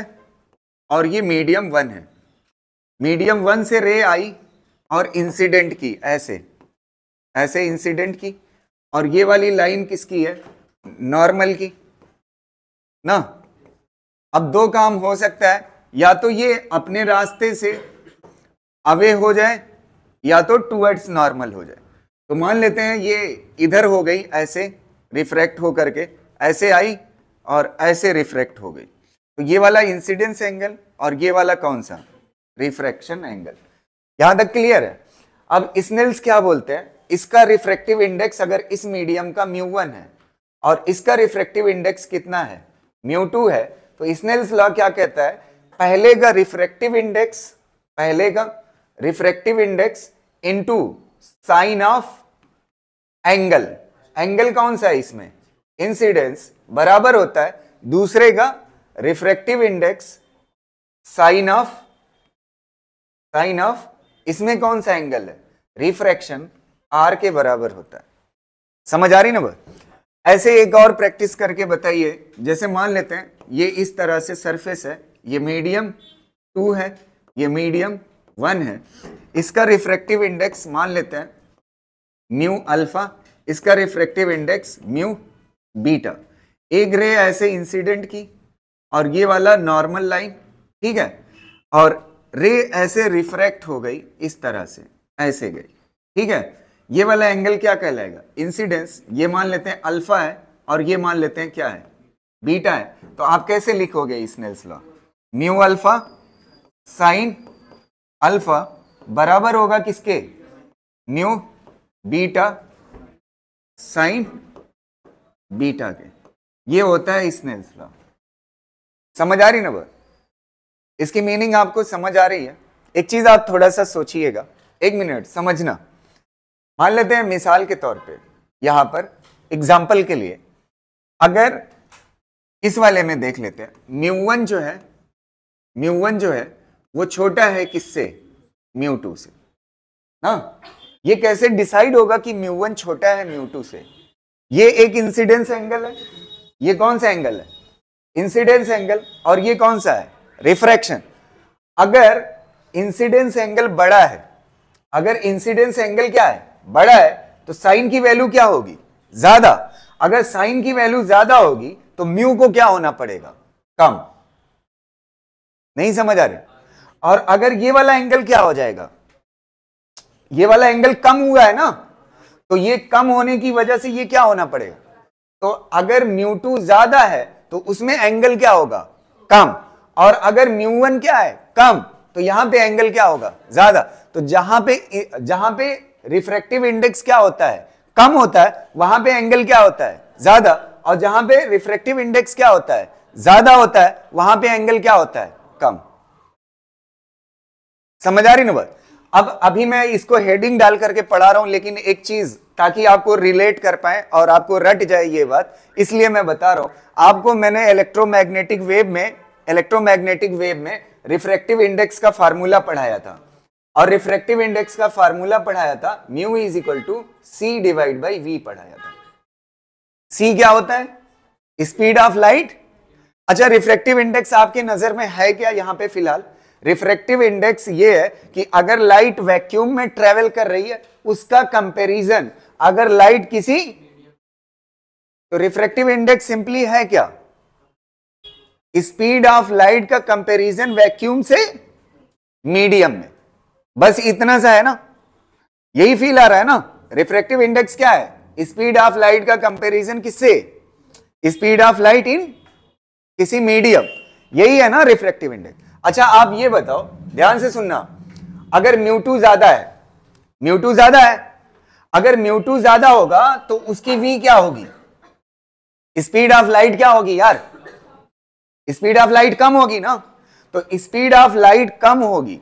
और ये मीडियम 1 है। मीडियम 1 से रे आई और इंसिडेंट की, ऐसे इंसिडेंट की, और ये वाली लाइन किसकी है? नॉर्मल की ना। अब दो काम हो सकता है, या तो ये अपने रास्ते से अवे हो जाए या तो टूवर्ड्स नॉर्मल हो जाए। तो मान लेते हैं ये इधर हो गई, ऐसे रिफ्रैक्ट हो करके ऐसे आई और ऐसे रिफ्रैक्ट हो गई, तो ये वाला इंसिडेंस एंगल और ये वाला कौन सा? Refraction angle. यहां तक क्लियर है? अब स्नेल्स क्या बोलते हैं, इसका रिफ्रैक्टिव इंडेक्स अगर इस मीडियम का μ1 है और इसका रिफ्रैक्टिव इंडेक्स कितना है? μ2 है, तो स्नेल्स लॉ क्या कहता है? पहले का refractive index into sine of angle, angle कौन सा है इसमें? इंसिडेंस, बराबर होता है दूसरे का रिफ्रैक्टिव इंडेक्स साइन ऑफ, इसमें कौन सा एंगल है? रिफ्रैक्शन, आर के बराबर होता है। समझ आ रही ना बात? ऐसे एक और प्रैक्टिस करके बताइए, जैसे मान लेते हैं ये इस तरह से सरफेस है, ये मीडियम 2 है, ये मीडियम 1 है, इसका रिफ्रैक्टिव इंडेक्स मान लेते हैं म्यू अल्फा, इसका रिफ्रैक्टिव इंडेक्स म्यू बीटा। एक रे ऐसे इंसिडेंट की और ये वाला नॉर्मल लाइन, ठीक है, और रे ऐसे रिफ्रैक्ट हो गई इस तरह से, ऐसे गई, ठीक है। ये वाला एंगल क्या कहलाएगा? इंसिडेंस। ये मान लेते हैं अल्फा है और ये मान लेते हैं क्या है? बीटा है। तो आप कैसे लिखोगे Snell's law? Mu alpha sine alpha बराबर होगा किसके? म्यू बीटा साइन बीटा के। ये होता है स्नेल्स लॉ। समझ आ रही ना बात? इसकी मीनिंग आपको समझ आ रही है? एक चीज आप थोड़ा सा सोचिएगा, 1 मिनट समझना। मान लेते हैं मिसाल के तौर पे, यहां पर एग्जाम्पल के लिए, अगर इस वाले में देख लेते हैं, μ1 जो है वो छोटा है किससे? μ2 से ना। ये कैसे डिसाइड होगा कि μ1 छोटा है μ2 से? ये एक इंसिडेंस एंगल है, ये कौन सा एंगल है? इंसिडेंस एंगल, और ये कौन सा है? रिफ्रैक्शन। अगर इंसिडेंस एंगल बड़ा है, अगर इंसिडेंस एंगल क्या है? बड़ा है, तो साइन की वैल्यू क्या होगी? ज्यादा। अगर साइन की वैल्यू ज्यादा होगी तो म्यू को क्या होना पड़ेगा? कम। नहीं समझ आ रहे? और अगर ये वाला एंगल क्या हो जाएगा? ये वाला एंगल कम हुआ है ना, तो ये कम होने की वजह से ये क्या होना पड़ेगा? तो अगर μ2 ज्यादा है तो उसमें एंगल क्या होगा? कम। और अगर μ1 क्या है? कम, तो यहां पे एंगल क्या होगा? ज्यादा। तो जहां पे रिफ्रैक्टिव इंडेक्स क्या होता है? कम होता है, वहां पे एंगल क्या होता है? ज्यादा। और जहां पे रिफ्रैक्टिव इंडेक्स क्या होता है? ज्यादा होता है, वहां पे एंगल क्या होता है? कम। समझ आ रही ना बात? अब अभी मैं इसको हेडिंग डाल करके पढ़ा रहा हूं, लेकिन एक चीज ताकि आपको रिलेट कर पाए और आपको रट जाए ये बात, इसलिए मैं बता रहा हूं आपको। मैंने इलेक्ट्रोमैग्नेटिक वेव में रिफ्रैक्टिव इंडेक्स का फार्मूला पढ़ाया था, और रिफ्रैक्टिव इंडेक्स का फार्मूला पढ़ाया था mu is equal to C divide by V पढ़ाया था। सी क्या होता है? Speed of light. अच्छा, रिफ्रैक्टिव इंडेक्स आपके नजर में है क्या यहां पे फिलहाल? रिफ्रैक्टिव इंडेक्स ये है कि अगर लाइट वैक्यूम में ट्रेवल कर रही है उसका कंपैरिजन अगर लाइट किसी, तो रिफ्रैक्टिव इंडेक्स सिंपली है क्या, स्पीड ऑफ लाइट का कंपैरिजन वैक्यूम से मीडियम में, बस इतना सा है ना, यही फील आ रहा है ना। रिफ्रैक्टिव इंडेक्स क्या है, स्पीड ऑफ लाइट का कंपैरिजन किससे, स्पीड ऑफ लाइट इन किसी मीडियम, यही है ना रिफ्रैक्टिव इंडेक्स। अच्छा आप ये बताओ, ध्यान से सुनना, अगर म्यू2 ज्यादा है, म्यू2 ज्यादा है, अगर म्यू2 ज्यादा होगा तो उसकी v क्या होगी, स्पीड ऑफ लाइट क्या होगी यार, स्पीड ऑफ लाइट कम होगी ना, तो स्पीड ऑफ लाइट कम होगी,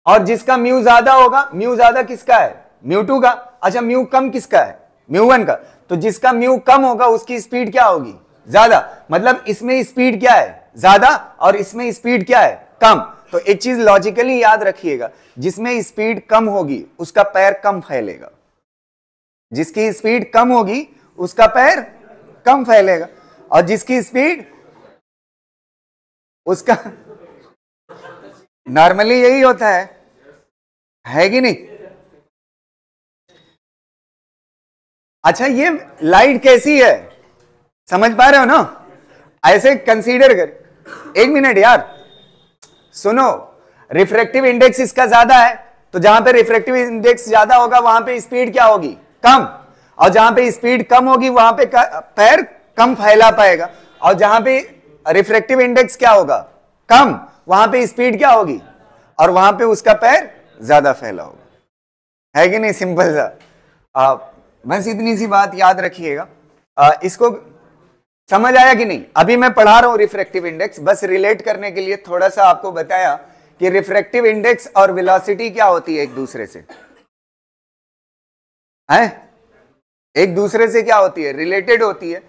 और जिसका म्यू ज्यादा होगा, म्यू ज्यादा किसका है, म्यू2 का, अच्छा म्यू कम किसका है, म्यू1 का, तो जिसका म्यू कम होगा उसकी स्पीड क्या होगी, ज्यादा, मतलब इसमें स्पीड क्या है ज्यादा और इसमें स्पीड क्या है कम। तो एक चीज लॉजिकली याद रखिएगा, जिसमें स्पीड कम होगी उसका पैर कम फैलेगा, जिसकी स्पीड कम होगी उसका पैर कम फैलेगा, और जिसकी स्पीड उसका, नॉर्मली यही होता है कि नहीं। अच्छा ये लाइट कैसी है, समझ पा रहे हो ना, ऐसे कंसीडर कर, एक मिनट यार सुनो, रिफ्रैक्टिव इंडेक्स इसका ज्यादा है, तो जहां पे रिफ्रैक्टिव इंडेक्स ज्यादा होगा वहां पे स्पीड क्या होगी, कम, और जहां पे स्पीड कम होगी वहां पे पैर कम फैला पाएगा, और जहां पे रिफ्रैक्टिव इंडेक्स क्या होगा, कम, वहां पे स्पीड क्या होगी, और वहां पे उसका पैर ज्यादा फैला होगा, है कि नहीं, सिंपल सा। बस इतनी सी बात याद रखिएगा। इसको समझ आया कि नहीं, अभी मैं पढ़ा रहा हूं रिफ्रैक्टिव इंडेक्स, बस रिलेट करने के लिए थोड़ा सा आपको बताया कि रिफ्रैक्टिव इंडेक्स और वेलोसिटी क्या होती है एक दूसरे से, है एक दूसरे से क्या होती है, रिलेटेड होती है।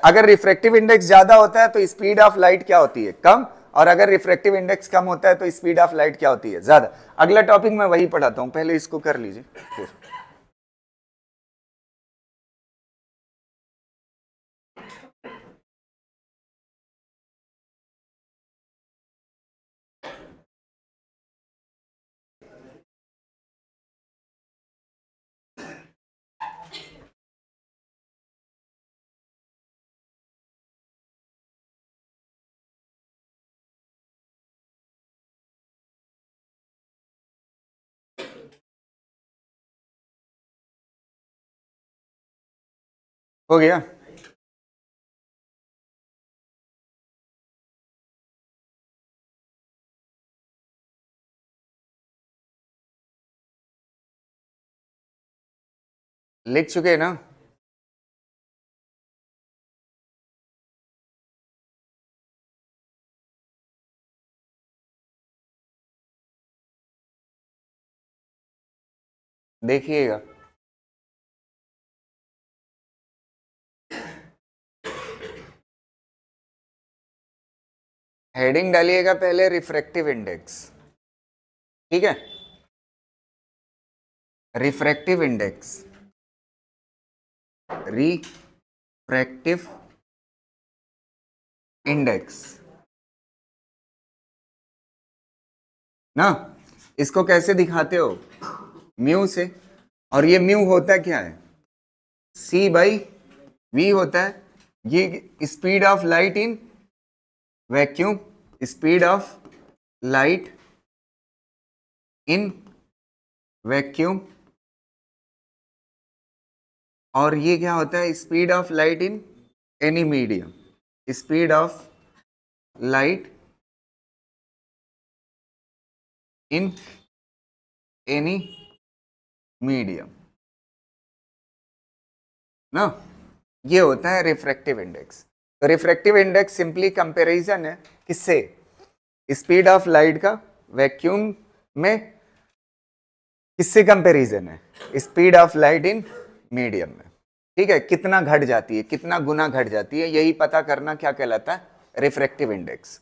अगर रिफ्रैक्टिव इंडेक्स ज्यादा होता है तो स्पीड ऑफ लाइट क्या होती है, कम, और अगर रिफ्रैक्टिव इंडेक्स कम होता है तो स्पीड ऑफ लाइट क्या होती है, ज्यादा। अगला टॉपिक मैं वही पढ़ाता हूं, पहले इसको कर लीजिए फिर। हो गया, लिख चुके हैं ना, देखिएगा। हेडिंग डालिएगा पहले रिफ्रैक्टिव इंडेक्स, ठीक है, रिफ्रैक्टिव इंडेक्स, रिफ्रैक्टिव इंडेक्स ना, इसको कैसे दिखाते हो, म्यू से, और ये म्यू होता क्या है, c बाई v होता है, ये speed of light in vacuum, speed of light in vacuum, और ये क्या होता है, speed of light in any medium, speed of light in any medium ना, ये होता है रिफ्रैक्टिव इंडेक्स। तो रिफ्रैक्टिव इंडेक्स सिंपली कंपैरिजन है किससे, स्पीड ऑफ लाइट का वैक्यूम में किससे कंपैरिजन है, speed of light in medium में, ठीक है, कितना घट जाती है, कितना गुना घट जाती है, यही पता करना क्या कहलाता है, रिफ्रैक्टिव इंडेक्स,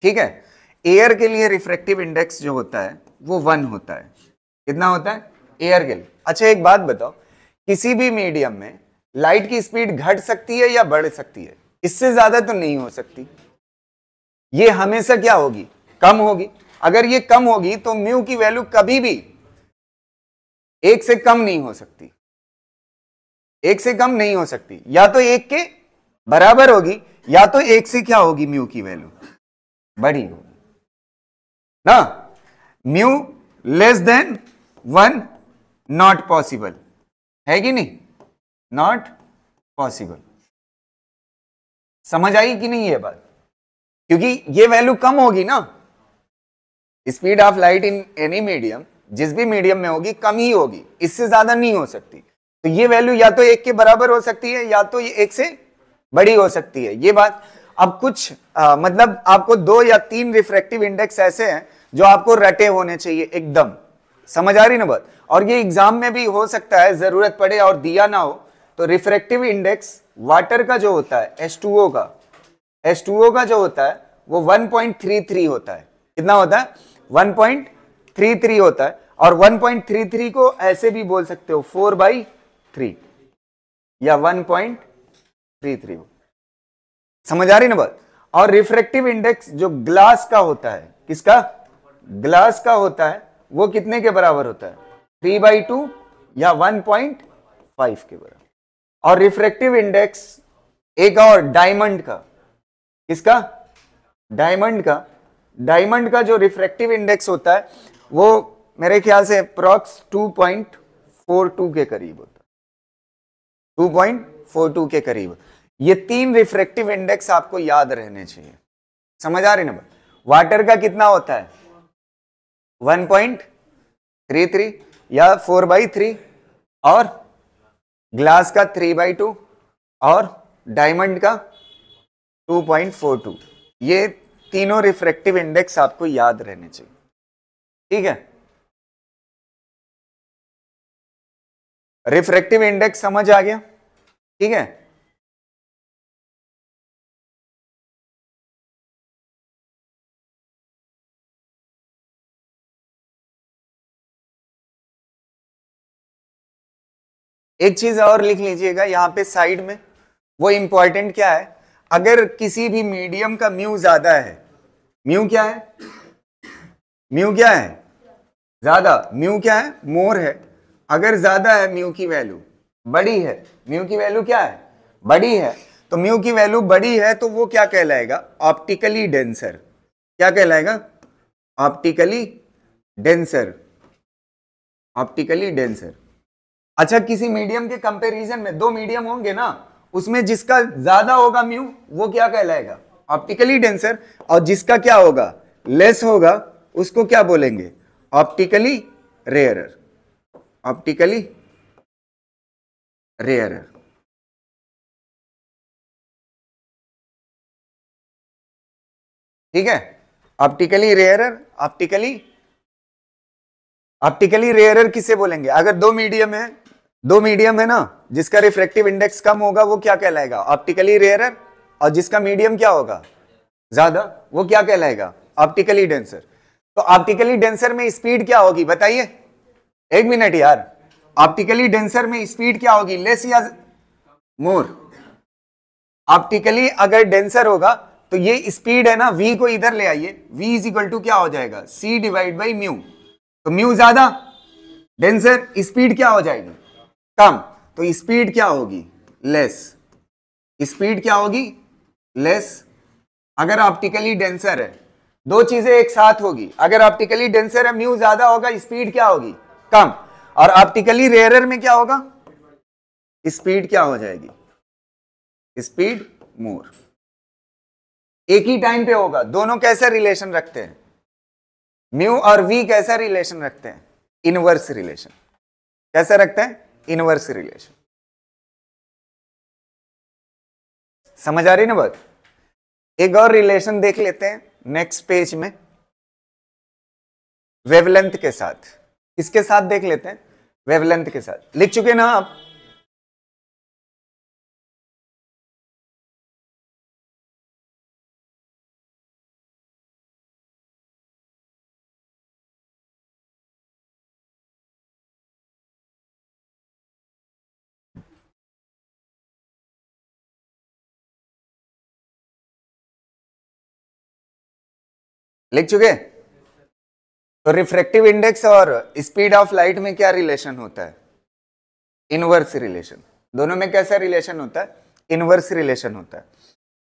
ठीक है। एयर के लिए रिफ्रैक्टिव इंडेक्स जो होता है वो 1 होता है, कितना होता है एयर के लिए। अच्छा एक बात बताओ, किसी भी मीडियम में लाइट की स्पीड घट सकती है या बढ़ सकती है, इससे ज्यादा तो नहीं हो सकती, ये हमेशा क्या होगी, कम होगी, अगर ये कम होगी तो म्यू की वैल्यू कभी भी 1 से कम नहीं हो सकती, 1 से कम नहीं हो सकती, या तो 1 के बराबर होगी या तो 1 से क्या होगी, म्यू की वैल्यू बड़ी होगी ना। Mu less than 1 not possible है कि नहीं, नॉट पॉसिबल। समझ आई कि नहीं ये बात, क्योंकि ये वैल्यू कम होगी ना, speed of light in any medium, जिस भी मीडियम में होगी कम ही होगी, इससे ज्यादा नहीं हो सकती। तो ये वैल्यू या तो 1 के बराबर हो सकती है या तो ये 1 से बड़ी हो सकती है, ये बात। अब कुछ मतलब आपको 2 या 3 रिफ्रैक्टिव इंडेक्स ऐसे हैं जो आपको रटे होने चाहिए एकदम, समझ आ रही ना बात। और ये एग्जाम में भी हो सकता है जरूरत पड़े और दिया ना हो। तो रिफ्रैक्टिव इंडेक्स वाटर का जो होता है H2O का, H2O का जो होता है वो 1.33 होता है। कितना होता है, 1.33 होता है। और 1.33 को ऐसे भी बोल सकते हो 4/3 या 1.33, समझ आ रही ना बात। और रिफ्रैक्टिव इंडेक्स जो ग्लास का होता है, किसका, ग्लास का होता है, वो कितने के बराबर होता है, 3/2 या 1.5 के बराबर। और रिफ्रैक्टिव इंडेक्स एक और डायमंड का, किसका, डायमंड का, डायमंड का जो रिफ्रैक्टिव इंडेक्स होता है वो मेरे ख्याल से अप्रॉक्स 2.42 के करीब होता है, 2.42 के करीब। ये 3 रिफ्रैक्टिव इंडेक्स आपको याद रहने चाहिए, समझ आ रही ना। वाटर का कितना होता है 1.33 या 4/3, और ग्लास का 3/2, और डायमंड का 2.42। ये तीनों रिफ्रैक्टिव इंडेक्स आपको याद रहने चाहिए, ठीक है। रिफ्रैक्टिव इंडेक्स समझ आ गया, ठीक है। एक चीज और लिख लीजिएगा यहां पे साइड में, वो इंपॉर्टेंट क्या है, अगर किसी भी मीडियम का म्यू ज्यादा है, म्यू क्या है, म्यू क्या है, ज्यादा, म्यू क्या है, मोर है। अगर ज्यादा है म्यू की वैल्यू, बड़ी है, म्यू की वैल्यू क्या है, बड़ी है, तो म्यू की वैल्यू बड़ी है तो वो क्या कहलाएगा, ऑप्टिकली डेंसर। क्या कहलाएगा, ऑप्टिकली डेंसर, ऑप्टिकली डेंसर। अच्छा, किसी मीडियम के कंपैरिजन में 2 मीडियम होंगे ना, उसमें जिसका ज्यादा होगा म्यू वो क्या कहलाएगा, ऑप्टिकली डेंसर। और जिसका क्या होगा, लेस होगा, उसको क्या बोलेंगे, ऑप्टिकली रेयरर, ऑप्टिकली रेयरर। ठीक है, ऑप्टिकली रेयरर, ऑप्टिकली रेयरर किसे बोलेंगे, अगर 2 मीडियम है, 2 मीडियम है ना, जिसका रिफ्रैक्टिव इंडेक्स कम होगा वो क्या कहलाएगा, ऑप्टिकली रेयरर। और जिसका मीडियम क्या होगा, ज्यादा, वो क्या कहलाएगा, ऑप्टिकली डेंसर। तो ऑप्टिकली डेंसर में स्पीड क्या होगी बताइए, 1 मिनट यार, ऑप्टिकली डेंसर में स्पीड क्या होगी, लेस या मोर। ऑप्टिकली अगर डेंसर होगा तो ये स्पीड है ना, v को इधर ले आइए, v इज इक्वल टू क्या हो जाएगा, c डिवाइड बाई म्यू। तो म्यू ज्यादा, डेंसर, स्पीड क्या हो जाएगी, कम, तो स्पीड क्या होगी, लेस, स्पीड क्या होगी, लेस। अगर ऑप्टिकली डेंसर है, 2 चीजें एक साथ होगी, अगर ऑप्टिकली डेंसर है म्यू ज्यादा होगा, स्पीड क्या होगी, कम। और ऑप्टिकली रेयरर में क्या होगा, स्पीड क्या हो जाएगी, स्पीड मोर। एक ही टाइम पे होगा, दोनों कैसा रिलेशन रखते हैं, म्यू और वी कैसा रिलेशन रखते हैं, इनवर्स रिलेशन। कैसा रखते हैं, इनवर्स रिलेशन। समझ आ रही ना बात। एक और रिलेशन देख लेते हैं नेक्स्ट पेज में, वेवलेंथ के साथ। इसके साथ देख लेते हैं, वेवलेंथ के साथ। लिख चुके ना आप, लिख चुके, तो रिफ्रैक्टिव इंडेक्स और स्पीड ऑफ लाइट में क्या रिलेशन होता है? Inverse relation. दोनों में कैसा रिलेशन होता है? इनवर्स रिलेशन होता है।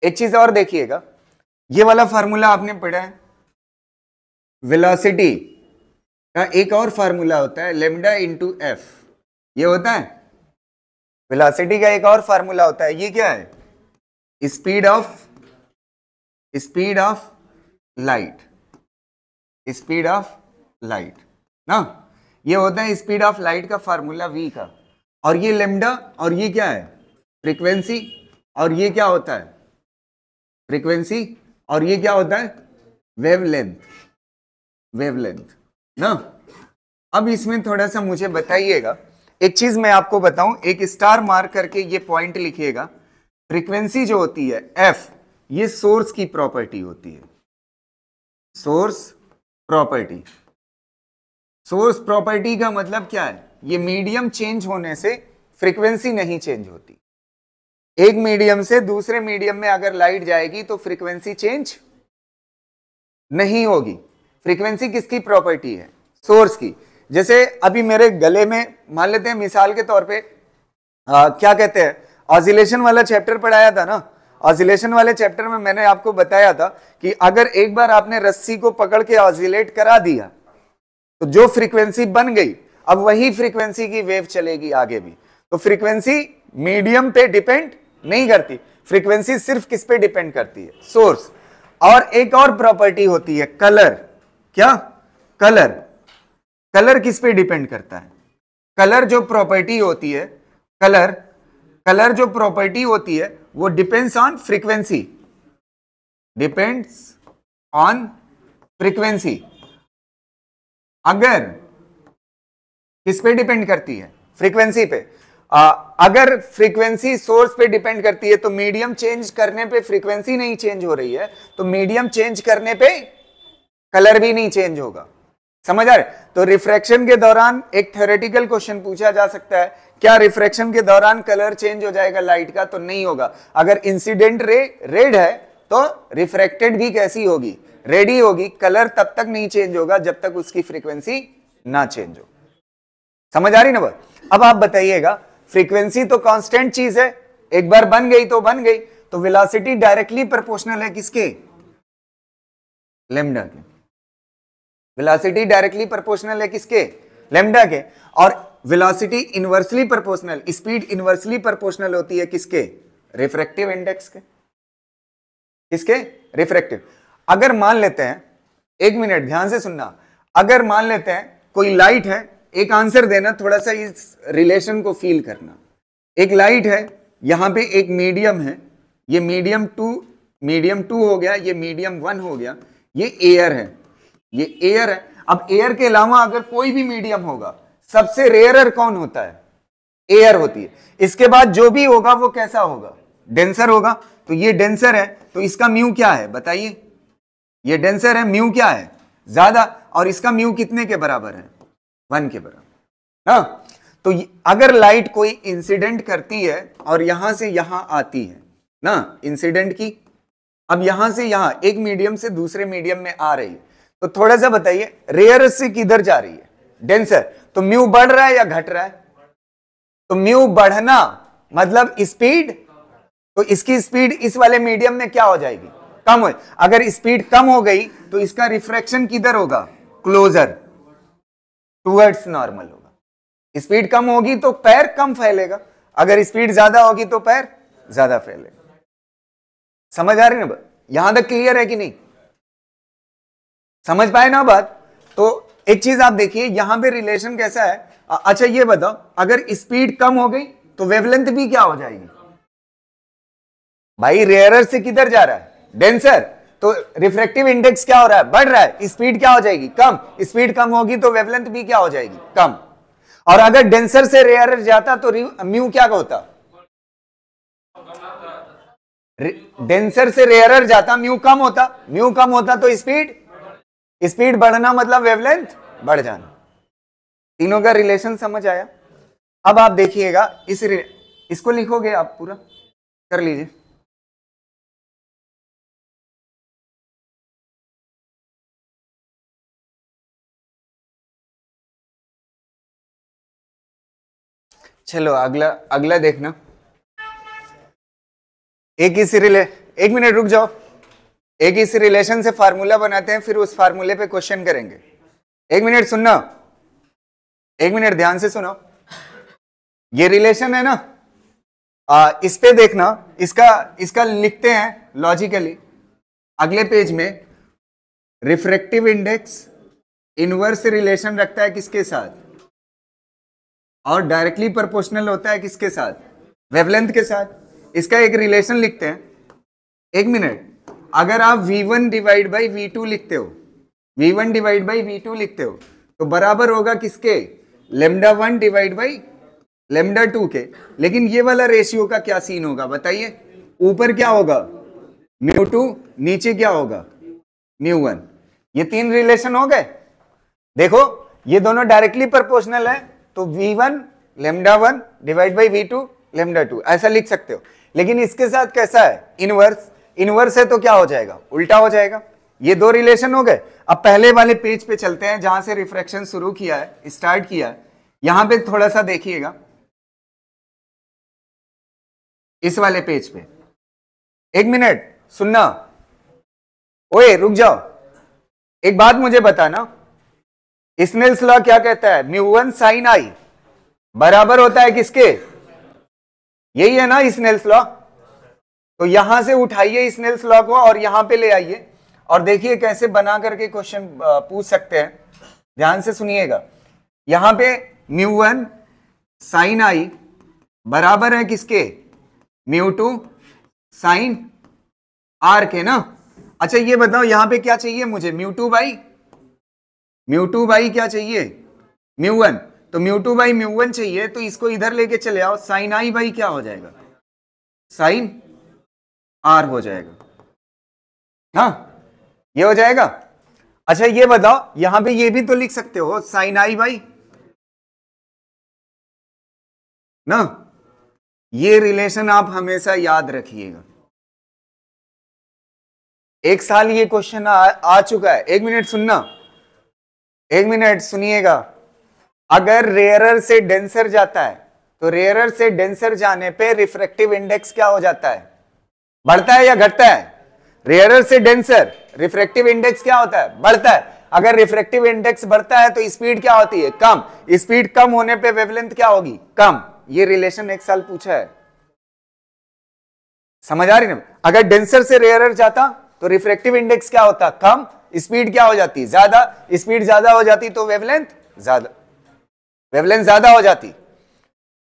एक चीज और देखिएगा, ये वाला फार्मूला आपने पढ़ा है, वेलोसिटी का एक और फार्मूला होता है लेमडा इंटू एफ। ये होता है वेलोसिटी का एक और फार्मूला होता है, ये क्या है? Speed of light, speed of light ना, ये होता है स्पीड ऑफ लाइट का फार्मूला v का। और ये लेमडा, और ये क्या है? फ्रीक्वेंसी। और ये क्या होता है? फ्रीक्वेंसी। और ये क्या होता है? वेवलेंथ, वेवलेंथ ना। अब इसमें थोड़ा सा मुझे बताइएगा, एक चीज मैं आपको बताऊं, एक स्टार मार्क करके ये पॉइंट लिखिएगा। फ्रीक्वेंसी जो होती है f, ये सोर्स की प्रॉपर्टी होती है, सोर्स प्रॉपर्टी। सोर्स प्रॉपर्टी का मतलब क्या है? ये मीडियम चेंज होने से फ्रीक्वेंसी नहीं चेंज होती। एक मीडियम से दूसरे मीडियम में अगर लाइट जाएगी तो फ्रीक्वेंसी चेंज नहीं होगी। फ्रीक्वेंसी किसकी प्रॉपर्टी है? सोर्स की। जैसे अभी मेरे गले में, मान लेते हैं मिसाल के तौर पे, क्या कहते हैं, ऑसिलेशन वाला चैप्टर पढ़ाया था ना। ऑसिलेशन वाले चैप्टर में मैंने आपको बताया था कि अगर एक बार आपने रस्सी को पकड़ के ऑसिलेट करा दिया तो जो फ्रीक्वेंसी बन गई, अब वही फ्रीक्वेंसी की वेव चलेगी आगे भी। तो फ्रीक्वेंसी मीडियम पे डिपेंड नहीं करती, फ्रीक्वेंसी सिर्फ किस पे डिपेंड करती है? सोर्स। और एक और प्रॉपर्टी होती है कलर। क्या? कलर। कलर किस पे डिपेंड करता है? कलर जो प्रॉपर्टी होती है, कलर जो प्रॉपर्टी होती है वो depends on frequency, depends on frequency. अगर किस पे डिपेंड करती है? फ्रीक्वेंसी पे। अगर फ्रीक्वेंसी सोर्स पे डिपेंड करती है तो मीडियम चेंज करने पे फ्रीक्वेंसी नहीं चेंज हो रही है, तो मीडियम चेंज करने पे कलर भी नहीं चेंज होगा। समझ आ रहे? तो रिफ्रैक्शन के दौरान एक थ्योरेटिकल क्वेश्चन पूछा जा सकता है, क्या रिफ्रैक्शन के दौरान कलर चेंज हो जाएगा लाइट का? तो नहीं होगा। अगर इंसिडेंट रे रेड है तो रिफ्रैक्टेड भी कैसी होगी? रेड ही होगी। कलर तब तक नहीं चेंज होगा जब तक उसकी फ्रीक्वेंसी ना चेंज हो। समझ आ रही ना बात? अब आप बताइएगा, फ्रीक्वेंसी तो कांस्टेंट चीज है, एक बार बन गई तो बन गई, तो वेलोसिटी डायरेक्टली प्रोपोर्शनल है किसके? लेमडा के। वेलोसिटी डायरेक्टली प्रोपोर्शनल है किसके? लेमडा के। और velocity inversely proportional, speed inversely proportional होती है किसके? रिफ्रैक्टिव इंडेक्स के। किसके? रिफ्रैक्टिव। अगर मान लेते हैं, एक मिनट ध्यान से सुनना, अगर मान लेते हैं कोई लाइट है, एक आंसर देना, थोड़ा सा इस रिलेशन को फील करना। एक लाइट है, यहां पे एक मीडियम है, ये मीडियम टू हो गया, ये मीडियम 1 हो गया, ये एयर है, ये एयर है। अब एयर के अलावा अगर कोई भी मीडियम होगा, सबसे रेयरर कौन होता है? एयर होती है। इसके बाद जो भी होगा वो कैसा होगा? डेंसर होगा। तो ये डेंसर है, तो इसका म्यू क्या है बताइए? ये डेंसर है, म्यू क्या है? ज्यादा। और इसका म्यू कितने के बराबर है? 1 के बराबर। हाँ, तो अगर लाइट कोई इंसिडेंट करती है और यहां से यहां आती है ना, इंसिडेंट की, अब यहां से यहां एक मीडियम से दूसरे मीडियम में आ रही है, तो थोड़ा सा बताइए रेयर से किधर जा रही है? डेंसर। तो म्यू बढ़ रहा है या घट रहा है? तो म्यू बढ़ना मतलब स्पीड, तो इसकी स्पीड इस वाले मीडियम में क्या हो जाएगी? कम हो। अगर स्पीड कम हो गई तो इसका रिफ्रैक्शन किधर होगा? क्लोजर टुवर्ड्स नॉर्मल होगा। स्पीड कम होगी तो पैर कम फैलेगा, अगर स्पीड ज्यादा होगी तो पैर ज्यादा फैलेगा। समझ आ रही ना? यहां तक क्लियर है कि नहीं? समझ पाए ना बात? तो एक चीज आप देखिए यहां पे रिलेशन कैसा है। अच्छा ये बताओ, अगर स्पीड कम हो गई तो वेवलेंथ भी क्या हो जाएगी? भाई रेयरर से किधर जा रहा है? डेंसर। तो रिफ्रैक्टिव इंडेक्स क्या हो रहा है? बढ़ रहा है। स्पीड क्या हो जाएगी? कम। स्पीड कम होगी तो वेवलेंथ भी क्या हो जाएगी? कम। और अगर डेंसर से रेयरर जाता तो म्यू क्या होता? डेंसर से रेयरर जाता, म्यू कम होता। म्यू कम होता तो स्पीड बढ़ना मतलब वेवलेंथ बढ़ जाना। तीनों का रिलेशन समझ आया? अब आप देखिएगा, इसको लिखोगे आप, पूरा कर लीजिए। चलो अगला अगला देखना। एक मिनट रुक जाओ। एक इस रिलेशन से फार्मूला बनाते हैं, फिर उस फार्मूले पे क्वेश्चन करेंगे। एक मिनट सुनना, एक मिनट ध्यान से सुनो। ये रिलेशन है ना, इस पे देखना, इसका लिखते हैं लॉजिकली अगले पेज में। रिफ्रैक्टिव इंडेक्स इनवर्स रिलेशन रखता है किसके साथ, और डायरेक्टली प्रोपोर्शनल होता है किसके साथ, वेवलेंथ के साथ। इसका एक रिलेशन लिखते हैं। एक मिनट, अगर आप V1 डिवाइड बाई V2 लिखते हो, V1 डिवाइड बाई V2 लिखते हो, तो बराबर होगा किसके, λ1 डिवाइड बाई λ2 के। लेकिन ये वाला रेशियो का क्या सीन होगा बताइए। ऊपर क्या होगा μ2, नीचे क्या होगा μ1। ये तीन रिलेशन हो गए। देखो ये दोनों डायरेक्टली प्रोपोर्शनल है, तो V1 λ1 डिवाइड बाई V2 λ2 ऐसा लिख सकते हो। लेकिन इसके साथ कैसा है, इनवर्स। इनवर्स है तो क्या हो जाएगा, उल्टा हो जाएगा। ये दो रिलेशन हो गए। अब पहले वाले पेज पे चलते हैं जहां से रिफ्रैक्शन शुरू किया है, स्टार्ट किया है। यहां पे थोड़ा सा देखिएगा, इस वाले पेज पे। एक मिनट सुनना, ओए रुक जाओ, एक बात मुझे बताना, स्नेल्स लॉ क्या कहता है, μ1 sin I बराबर होता है किसके, यही है ना स्नेल्स लॉ। तो यहां से उठाइए स्नेल्स लॉ को और यहां पे ले आइए और देखिए कैसे बना करके क्वेश्चन पूछ सकते हैं। ध्यान से सुनिएगा। यहां पे μ1 sin I बराबर है किसके, μ2 sin R के ना। अच्छा ये बताओ यहां पे क्या चाहिए मुझे, μ2 बाई क्या चाहिए, μ1। तो μ2 बाई μ1 चाहिए, तो इसको इधर लेके चले आओ, sin I बाई क्या हो जाएगा, sin R हो जाएगा। हाँ ये हो जाएगा। अच्छा ये बताओ यहां पे ये भी तो लिख सकते हो sin I बाई ना। ये रिलेशन आप हमेशा याद रखिएगा। एक साल ये क्वेश्चन आ चुका है। एक मिनट सुनना, एक मिनट सुनिएगा। अगर रेयरर से डेंसर जाता है, तो रेयरर से डेंसर जाने पे रिफ्रैक्टिव इंडेक्स क्या हो जाता है, बढ़ता है या घटता है। रेयरर से डेंसर रिफ्रैक्टिव इंडेक्स क्या होता है, बढ़ता है। अगर रिफ्रैक्टिव इंडेक्स बढ़ता है तो स्पीड क्या होती है, कम। स्पीड कम होने पे वेवलेंथ क्या होगी, कम। ये रिलेशन एक साल पूछा है, समझ आ रही ना। अगर डेंसर से रेयरर जाता तो रिफ्रैक्टिव इंडेक्स क्या होता, कम। स्पीड क्या हो जाती, ज्यादा। स्पीड ज्यादा हो जाती तो वेवलेंथ ज्यादा हो जाती।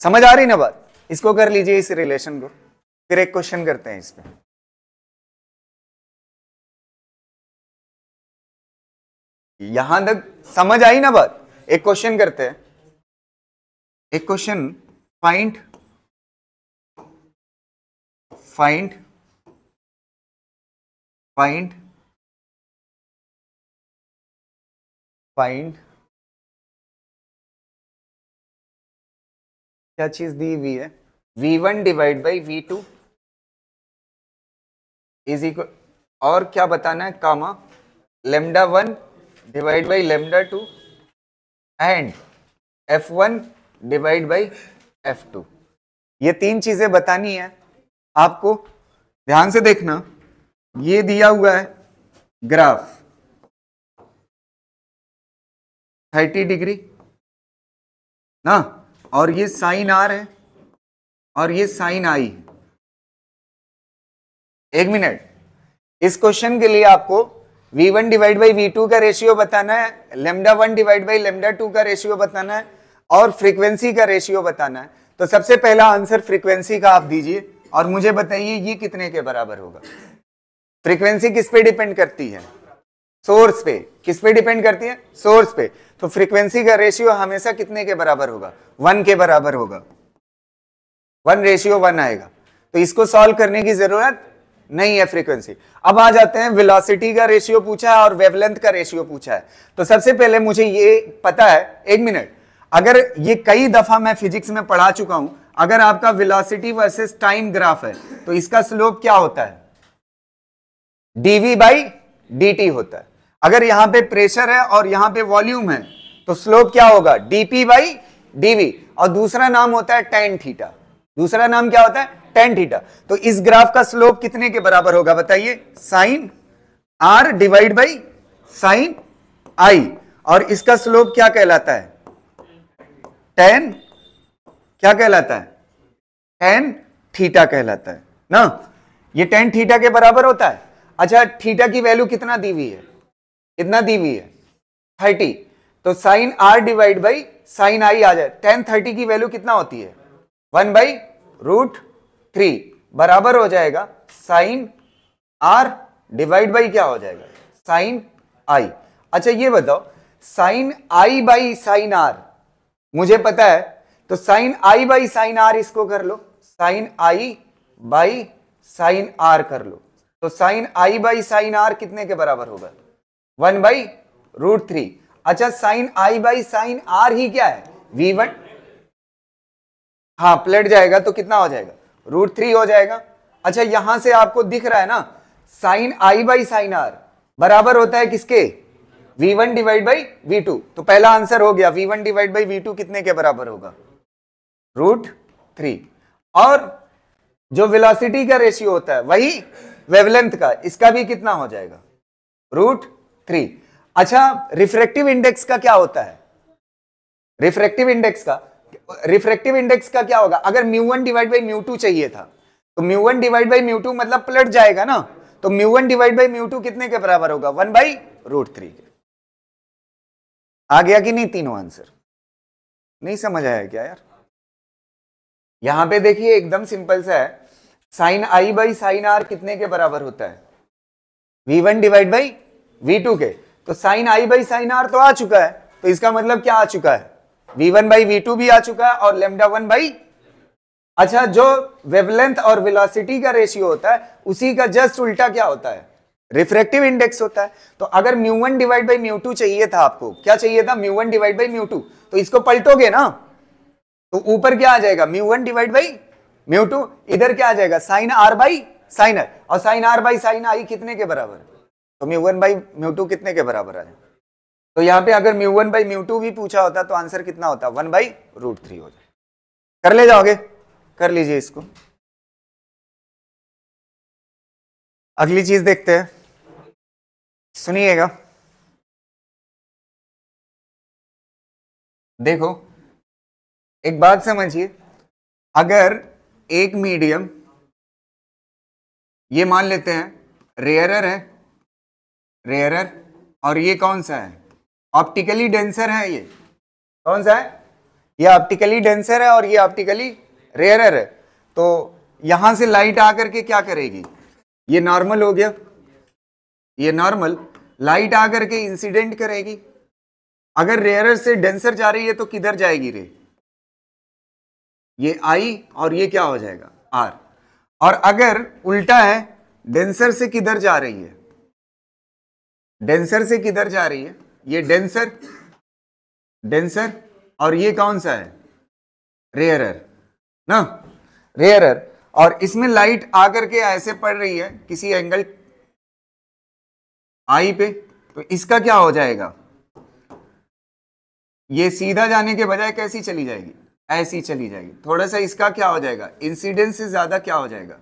समझ आ रही ना बात। इसको कर लीजिए इस रिलेशन को, फिर एक क्वेश्चन करते हैं इस पे। यहां तक समझ आई ना बात। एक क्वेश्चन करते हैं, एक क्वेश्चन, फाइंड क्या चीज दी हुई है, V1 divide by V2 is equal, और क्या बताना है, comma λ1 divide by λ2 and F1 divide by F2। ये तीन चीजें बतानी है आपको। ध्यान से देखना, ये दिया हुआ है ग्राफ 30 डिग्री ना, और ये साइन R है और ये साइन I है। एक मिनट, इस क्वेश्चन के लिए आपको V1 डिवाइड बाई V2 का रेशियो बताना है, λ1 डिवाइड बाई λ2 का रेशियो बताना है, और फ्रीक्वेंसी का रेशियो बताना है। तो सबसे पहला आंसर फ्रीक्वेंसी का आप दीजिए और मुझे बताइए ये कितने के बराबर होगा। फ्रीक्वेंसी किस पे डिपेंड करती है, सोर्स पे। किस पे डिपेंड करती है, सोर्स पे। तो फ्रीक्वेंसी का रेशियो हमेशा कितने के बराबर होगा, 1 के बराबर होगा। 1:1 आएगा। तो इसको सॉल्व करने की जरूरत नहीं है फ्रीक्वेंसी। अब आ जाते हैं, वेलोसिटी का रेशियो पूछा है और वेवलेंथ का रेशियो पूछा है। तो सबसे पहले मुझे ये पता है, एक मिनट, अगर ये कई दफा मैं फिजिक्स में पढ़ा चुका हूं, अगर आपका वेलोसिटी वर्सेस टाइम ग्राफ है तो इसका स्लोप क्या होता है, dv बाई dt होता है। अगर यहां पे प्रेशर है और यहां पे वॉल्यूम है तो स्लोप क्या होगा, dp बाई डीवी, और दूसरा नाम होता है टेन थीटा। दूसरा नाम क्या होता है? Tan theta. तो इस ग्राफ का स्लोप कितने के बराबर होगा बताइए? Sine R divide by sine I, और इसका स्लोप क्या कहलाता है? टेन, क्या कहलाता है? टेन थीटा कहलाता है ना। ये टेन थीटा के बराबर होता है। अच्छा, थीटा की वैल्यू कितना दी हुई है? कितना दी हुई है? 30। तो sine R divide by sine I आ जाए। टेन 30 की वैल्यू कितना होती है? 1/√3 बराबर हो जाएगा साइन आर डिवाइड बाई क्या हो जाएगा? Sine I. अच्छा ये बताओ, sine I by sine R मुझे पता है, तो sine I by sine R इसको कर लो, sine I by sine R कर लो। तो sine I by sine R कितने के बराबर होगा? 1/√3। अच्छा, sine I by sine R ही क्या है? V1। हाँ, पलट जाएगा तो कितना हो जाएगा? √3 हो जाएगा। अच्छा, यहां से आपको दिख रहा है ना, sine I by sine R बराबर होता है किसके? V1 divide by V2। तो पहला आंसर हो गया, V1 डिवाइड बाई V2 कितने के बराबर होगा? √3। और जो वेलोसिटी का रेशियो होता है वही वेवलेंथ का, इसका भी कितना हो जाएगा? √3। अच्छा, रिफ्रैक्टिव इंडेक्स का क्या होता है? रिफ्रैक्टिव इंडेक्स का क्या होगा? अगर μ1 डिवाइड बाई μ2 चाहिए था, तो μ1 डिवाइड बाई μ2 मतलब पलट जाएगा ना। तो μ1 डिवाइड बाई μ2 कितने के बराबर होगा? 1/√3 के। आ गया कि नहीं तीनों आंसर? नहीं समझ आया क्या यार? यहां पे देखिए एकदम सिंपल सा है, sine I by sine R कितने के बराबर होता है? V1 डिवाइड बाई V2 के। तो sine I by sine R तो आ चुका है, तो इसका मतलब क्या आ चुका है? V1 बाई V2 भी आ चुका है, और λ1 बाई। अच्छा, जो वेवलेंथ और वेलोसिटी का रेशियो होता है उसी का जस्ट उल्टा क्या होता है? रिफ्रैक्टिव इंडेक्स होता है। तो अगर μ1 डिवाइड बाई μ2 चाहिए था आपको, क्या चाहिए था? μ1 डिवाइड बाई μ2। तो इसको पलटोगे ना, तो ऊपर क्या आ जाएगा? μ1 डिवाइड बाई μ2। इधर क्या आ जाएगा? Sine R by sine I, और साइन आर बाई साइन आई कितने के बराबर? तो μ1 बाई μ2 कितने के बराबर आ जाए? तो यहां पे अगर μ1 बाई μ2 भी पूछा होता तो आंसर कितना होता? 1/√3 हो जाए। कर ले जाओगे? कर लीजिए इसको। अगली चीज देखते हैं, सुनिएगा। देखो, एक बात समझिए, अगर एक मीडियम, ये मान लेते हैं रेयरर है, रेयरर, और ये कौन सा है? ऑप्टिकली डेंसर है। ये कौन सा है? ये ऑप्टिकली डेंसर है और ये ऑप्टिकली रेयरर है। तो यहां से लाइट आकर के क्या करेगी? ये नॉर्मल हो गया, ये नॉर्मल, लाइट आकर के इंसिडेंट करेगी। अगर रेयरर से डेंसर जा रही है तो किधर जाएगी रे? ये आई, और ये क्या हो जाएगा? आर। और अगर उल्टा है, डेंसर से किधर जा रही है? डेंसर से किधर जा रही है? ये डेंसर, डेंसर, और ये कौन सा है? रेयरर ना, रेयरर। और इसमें लाइट आकर के ऐसे पड़ रही है किसी एंगल आई पे, तो इसका क्या हो जाएगा? ये सीधा जाने के बजाय कैसी चली जाएगी? ऐसी चली जाएगी। थोड़ा सा इसका क्या हो जाएगा? इंसिडेंस से ज्यादा क्या हो जाएगा?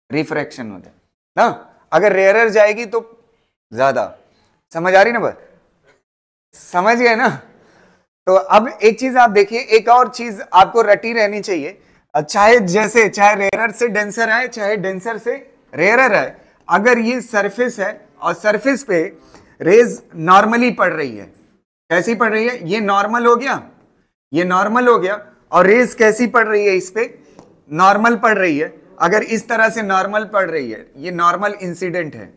रिफ्रैक्शन हो जाएगा ना। अगर रेयरर जाएगी तो ज्यादा। समझ आ रही ना बात? समझ गए ना? तो अब एक चीज आप देखिए, एक और चीज आपको रटी रहनी चाहिए, चाहे रेयरर से डेंसर आए, चाहे डेंसर से रेयरर आए, अगर ये सरफेस है और सरफेस पे रेज नॉर्मली पड़ रही है, कैसी पड़ रही है? ये नॉर्मल हो गया, ये नॉर्मल हो गया, और रेज कैसी पड़ रही है? इस पे नॉर्मल पड़ रही है। अगर इस तरह से नॉर्मल पड़ रही है, ये नॉर्मल इंसिडेंट है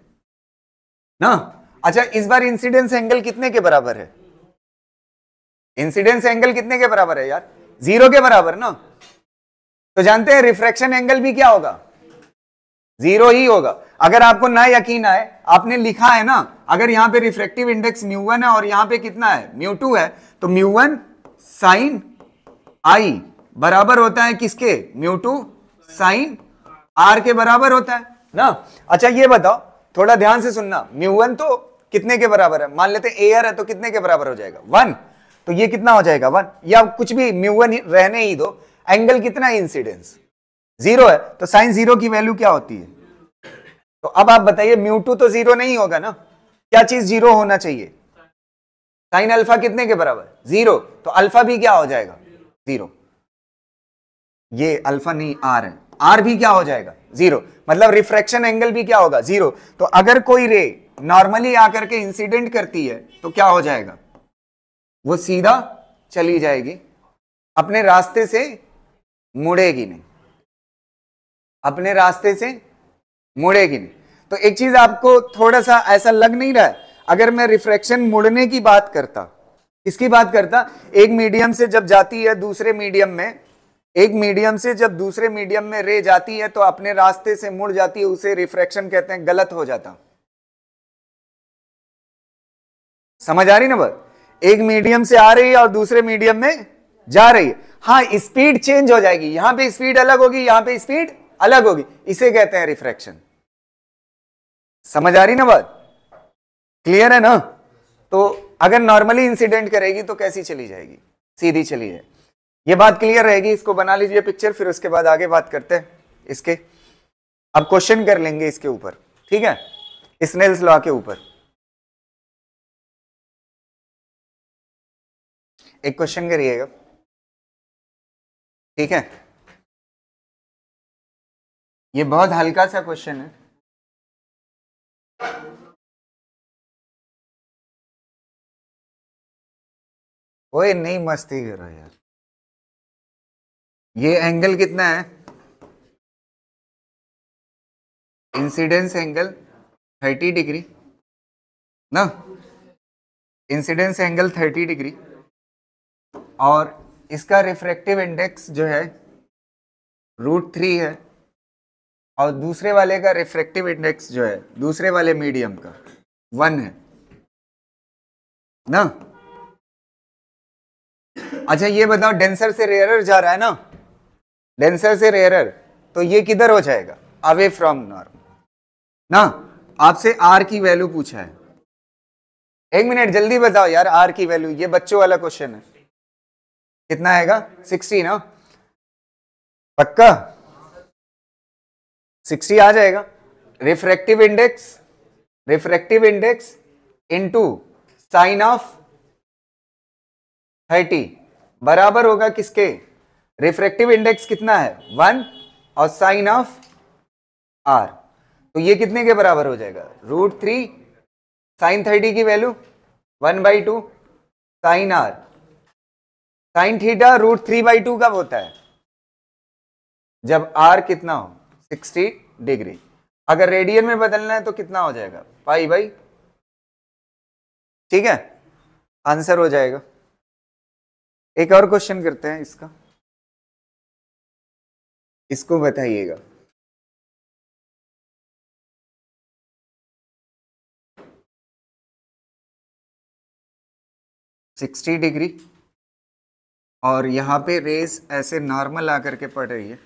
ना। अच्छा, इस बार इंसिडेंस एंगल कितने के बराबर है? इंसिडेंस एंगल कितने के बराबर है यार? 0 के बराबर ना। तो जानते हैं रिफ्रैक्शन एंगल भी क्या होगा? 0 ही होगा। अगर आपको ना यकीन आए, आपने लिखा है ना, अगर यहां पे रिफ्रैक्टिव इंडेक्स μ1 है और यहां पे कितना है? μ2 है, तो μ1 साइन आई बराबर होता है किसके? μ2 साइन आर के बराबर होता है ना। अच्छा ये बताओ, थोड़ा ध्यान से सुनना, μ1 तो कितने के बराबर है? मान लेते हैं एयर है, तो कितने के बराबर हो जाएगा? 1। तो ये कितना हो जाएगा 1, या कुछ भी μ1 रहने ही दो, एंगल कितना है इंसिडेंस 0 है, तो साइन 0 की वैल्यू क्या होती है? तो अब आप बताइए μ2 तो 0 नहीं होगा ना, क्या चीज 0 होना चाहिए? साइन अल्फा कितने के बराबर? 0, तो अल्फा भी क्या हो जाएगा 0, ये अल्फा नहीं आर है, आर भी क्या हो जाएगा 0, मतलब रिफ्रैक्शन एंगल भी क्या होगा 0। तो अगर कोई रे नॉर्मली आकर के इंसिडेंट करती है तो क्या हो जाएगा? वो सीधा चली जाएगी, अपने रास्ते से मुड़ेगी नहीं, अपने रास्ते से मुड़ेगी नहीं। तो एक चीज आपको थोड़ा सा ऐसा लग नहीं रहा है, अगर मैं रिफ्रैक्शन मुड़ने की बात करता, किसकी बात करता? एक मीडियम से जब जाती है दूसरे मीडियम में, एक मीडियम से जब दूसरे मीडियम में रे जाती है तो अपने रास्ते से मुड़ जाती है, उसे रिफ्रैक्शन कहते हैं, गलत हो जाता। समझ आ रही ना बात? एक मीडियम से आ रही है और दूसरे मीडियम में जा रही है, हाँ स्पीड चेंज हो जाएगी, यहां पे स्पीड अलग होगी, यहां पे स्पीड अलग होगी, इसे कहते हैं रिफ्रैक्शन। समझ आ रही ना बात? क्लियर है ना? तो अगर नॉर्मली इंसिडेंट करेगी तो कैसी चली जाएगी? सीधी चली जाए। ये बात क्लियर रहेगी, इसको बना लीजिए पिक्चर, फिर उसके बाद आगे बात करते हैं इसके। अब क्वेश्चन कर लेंगे इसके ऊपर, ठीक है, स्नेल्स लॉ के ऊपर। एक क्वेश्चन करिएगा, ठीक है, ये बहुत हल्का सा क्वेश्चन है। ओए नहीं मस्ती करो यार, ये एंगल कितना है? इंसिडेंस एंगल 30 डिग्री ना, इंसिडेंस एंगल 30 डिग्री, और इसका रिफ्रैक्टिव इंडेक्स जो है √3 है, और दूसरे वाले का रिफ्रैक्टिव इंडेक्स जो है दूसरे वाले मीडियम का 1 है ना। अच्छा ये बताओ, डेंसर से रेयरर जा रहा है ना, डेंसर से रेयरर, तो ये किधर हो जाएगा? अवे फ्रॉम नॉर्मल ना। आपसे आर की वैल्यू पूछा है, एक मिनट जल्दी बताओ यार, आर की वैल्यू, ये बच्चों वाला क्वेश्चन है, कितना आएगा? 60 ना, पक्का 60 आ जाएगा। Refractive index into sine of 30 बराबर होगा किसके? रिफ्रैक्टिव इंडेक्स कितना है? 1, और साइन ऑफ आर, तो ये कितने के बराबर हो जाएगा? √3 साइन 30 की value 1/2 sine R, sine theta √3/2 कब होता है? जब आर कितना हो? 60 डिग्री। अगर रेडियन में बदलना है तो कितना हो जाएगा? पाई/, ठीक है, आंसर हो जाएगा। एक और क्वेश्चन करते हैं इसका, इसको बताइएगा। $60 डिग्री और यहां पे रेस ऐसे नॉर्मल आकर के पड़ रही है,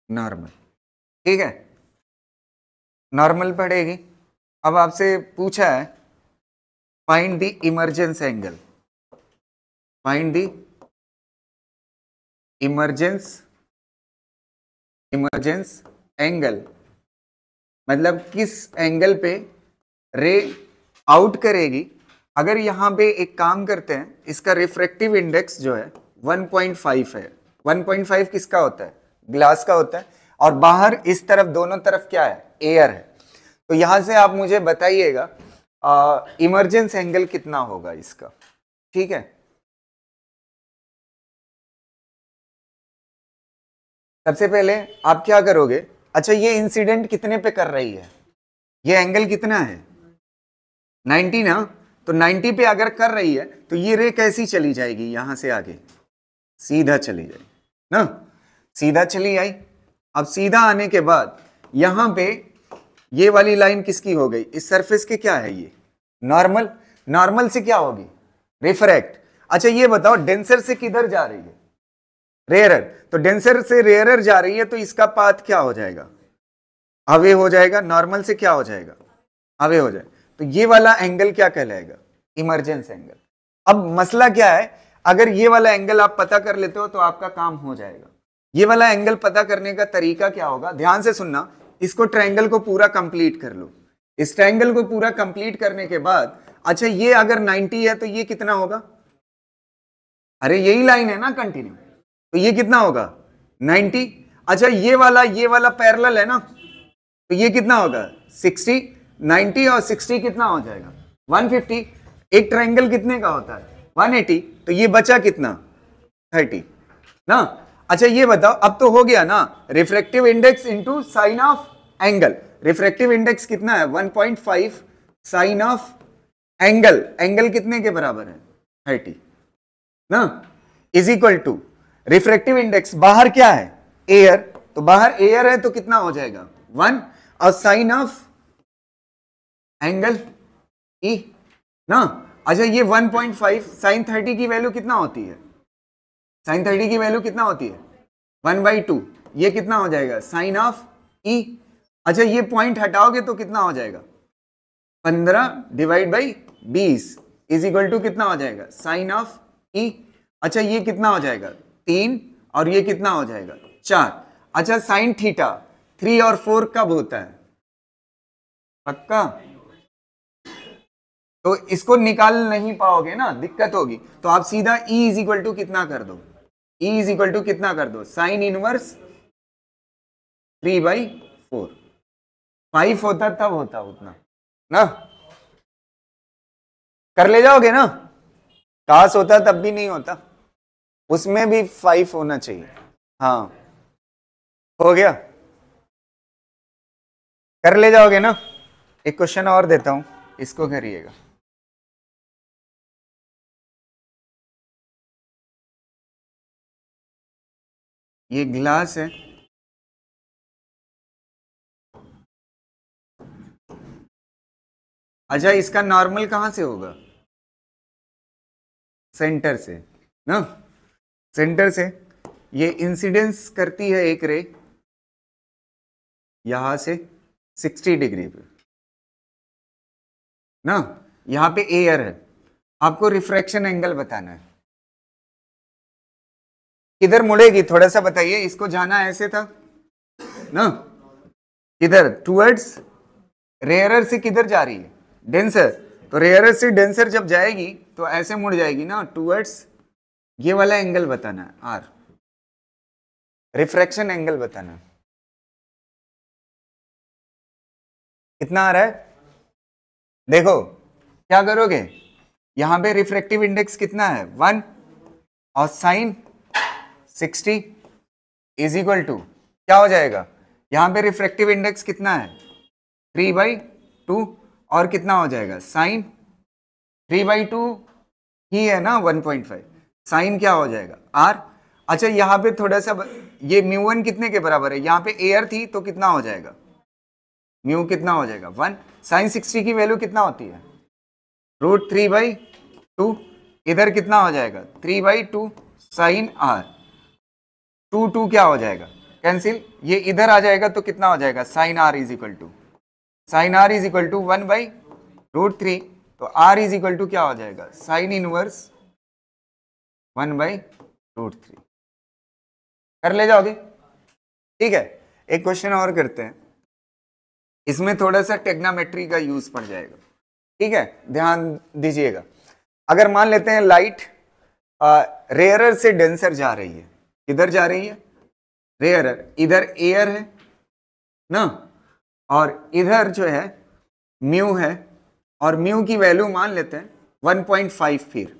नॉर्मल, ठीक है, नॉर्मल पड़ेगी। अब आपसे पूछा है find the emergence angle, find the emergence angle, मतलब किस एंगल पे रे आउट करेगी। अगर यहां पे एक काम करते हैं, इसका रिफ्रैक्टिव इंडेक्स जो है 1.5 है। 1.5 किसका होता है? ग्लास का होता है, और बाहर इस तरफ दोनों तरफ क्या है? एयर है। तो यहां से आप मुझे बताइएगा इमर्जेंस एंगल कितना होगा इसका, ठीक है। सबसे पहले आप क्या करोगे? अच्छा ये इंसिडेंट कितने पे कर रही है? ये एंगल कितना है? 90 ना, तो 90 पे अगर कर रही है तो ये रे कैसी चली जाएगी? यहां से आगे सीधा चली जाएगी ना, सीधा चली आई। अब सीधा आने के बाद यहां पे ये वाली लाइन किसकी हो गई? इस सरफेस के क्या है? ये नॉर्मल, नॉर्मल से क्या होगी? रिफ्रैक्ट। अच्छा ये बताओ डेंसर से किधर जा रही है? रेयरर। तो डेंसर से रेयरर जा रही है तो इसका पाथ क्या हो जाएगा? अवे हो जाएगा। नॉर्मल से क्या हो जाएगा? अवे हो जाएगा। तो ये वाला एंगल क्या कहलाएगा? Emergence angle. अब मसला क्या है, अगर ये वाला एंगल आप पता कर लेते हो तो आपका काम हो जाएगा। ये वाला एंगल पता करने का तरीका क्या होगा, ध्यान से सुनना, इसको ट्रायंगल को पूरा कंप्लीट कर लो। इस ट्रायंगल को पूरा कंप्लीट करने के बाद, अच्छा ये अगर 90 है तो ये कितना होगा, अरे यही लाइन है ना कंटिन्यू, तो ये कितना होगा 90। अच्छा ये वाला पैरेलल है ना, तो ये कितना होगा 60। 90 और 60 कितना हो जाएगा 150। एक ट्रायंगल कितने का होता है 180, तो ये बचा कितना 30 ना। अच्छा ये बताओ, अब तो हो गया ना, refractive index into sine of angle. Refractive index कितना है 1.5, साइन ऑफ एंगल, एंगल कितने के बराबर है 30 ना, is equal to refractive index, बाहर क्या है एयर, तो बाहर एयर है तो कितना हो जाएगा 1, और साइन ऑफ एंगल ई ना। अच्छा ये 1.5, साइन 30 की वैल्यू कितना होती है, साइन 30 की वैल्यू कितना होती है 1/2, ये कितना हो जाएगा साइन ऑफ ई। अच्छा ये पॉइंट हटाओगे तो कितना हो जाएगा 15/20 इज इक्वल टू कितना हो जाएगा साइन ऑफ ई। अच्छा ये कितना हो जाएगा 3, और ये कितना हो जाएगा 4। अच्छा साइन थीटा 3 और 4 कब होता है, पक्का, तो इसको निकाल नहीं पाओगे ना, दिक्कत होगी, तो आप सीधा E इज इक्वल टू कितना कर दो, E इज इक्वल टू कितना कर दो, साइन इनवर्स 3/4। 5 होता तब होता उतना ना, कर ले जाओगे ना, काश होता तब भी नहीं होता, उसमें भी 5 होना चाहिए। हाँ हो गया, कर ले जाओगे ना। एक क्वेश्चन और देता हूं, इसको करिएगा। ये ग्लास है, अच्छा इसका नॉर्मल कहां से होगा, सेंटर से ना, सेंटर से ये इंसिडेंस करती है एक रे यहां से 60 डिग्री पे ना, यहां पे एयर है, आपको रिफ्रैक्शन एंगल बताना है, किधर मुड़ेगी थोड़ा सा बताइए, इसको जाना ऐसे था ना, किधर टूवर्ड्स रेयरर से किधर जा रही है डेंसर, तो रेयरर से डेंसर जब जाएगी तो ऐसे मुड़ जाएगी ना टूवर्ड्स, ये वाला एंगल बताना है आर, रिफ्रैक्शन एंगल बताना है, कितना आ रहा है, देखो क्या करोगे, यहां पे रिफ्रैक्टिव इंडेक्स कितना है 1, और साइन 60 इज इक्वल टू क्या हो जाएगा, यहां पे रिफ्रैक्टिव इंडेक्स कितना है 3/2, और कितना हो जाएगा साइन 3/2 ही है ना 1.5, साइन क्या हो जाएगा आर। अच्छा यहाँ पे थोड़ा सा ये μ1 कितने के बराबर है, यहाँ पे एयर थी तो कितना हो जाएगा म्यू कितना हो जाएगा 1, साइन 60 की वैल्यू कितना होती है √3/2, इधर कितना हो जाएगा 3/2 साइन आर, 2 क्या हो जाएगा कैंसिल, ये इधर आ जाएगा तो कितना हो जाएगा sine R is equal to, sine R is equal to 1/√3, तो आर इज इक्वल टू क्या हो जाएगा साइन इनवर्स 1/√3, कर ले जाओगे, ठीक है। एक क्वेश्चन और करते हैं, इसमें थोड़ा सा टेक्नोमेट्री का यूज पड़ जाएगा, ठीक है, ध्यान दीजिएगा। अगर मान लेते हैं लाइट रेयरर से डेंसर जा रही है, किधर जा रही है रेयरर, इधर एयर है ना, और इधर जो है म्यू है, और म्यू की वैल्यू मान लेते हैं 1.5, फिर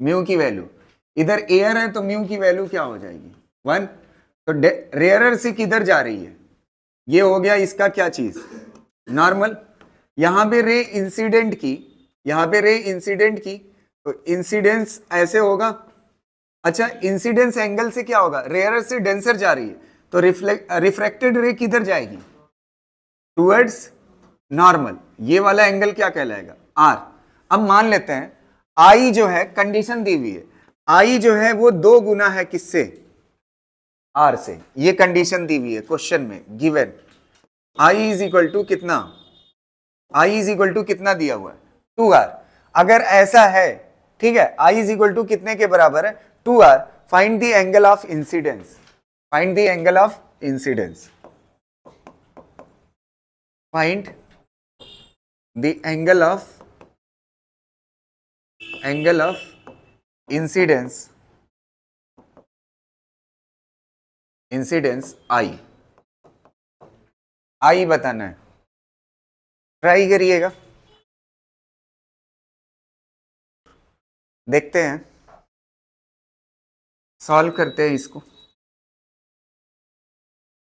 म्यू की वैल्यू, इधर एयर है तो म्यू की वैल्यू क्या हो जाएगी 1, तो रेयरर से किधर जा रही है, ये हो गया इसका क्या चीज नॉर्मल, यहां पे रे इंसिडेंट की, यहां पे रे इंसिडेंट की, तो इंसिडेंस ऐसे होगा। अच्छा इंसिडेंस एंगल से क्या होगा, रेयरर से डेंसर जा रही है तो रिफ्रैक्टेड रे किधर जाएगी टूवर्ड्स नॉर्मल, ये वाला एंगल क्या कहलाएगा आर। अब मान लेते हैं आई जो है कंडीशन दी हुई है, आई जो है वो 2 गुना है किससे आर से, ये कंडीशन दी हुई है क्वेश्चन में given, I is equal to कितना, आई इज इक्वल टू कितना दिया हुआ है 2r। अगर ऐसा है, ठीक है, I इज इक्वल टू कितने के बराबर है, 2r, find the angle of incidence, find the angle of incidence, find the angle of incidence, incidence I बताना है, ट्राई करिएगा, देखते हैं, सॉल्व करते हैं इसको,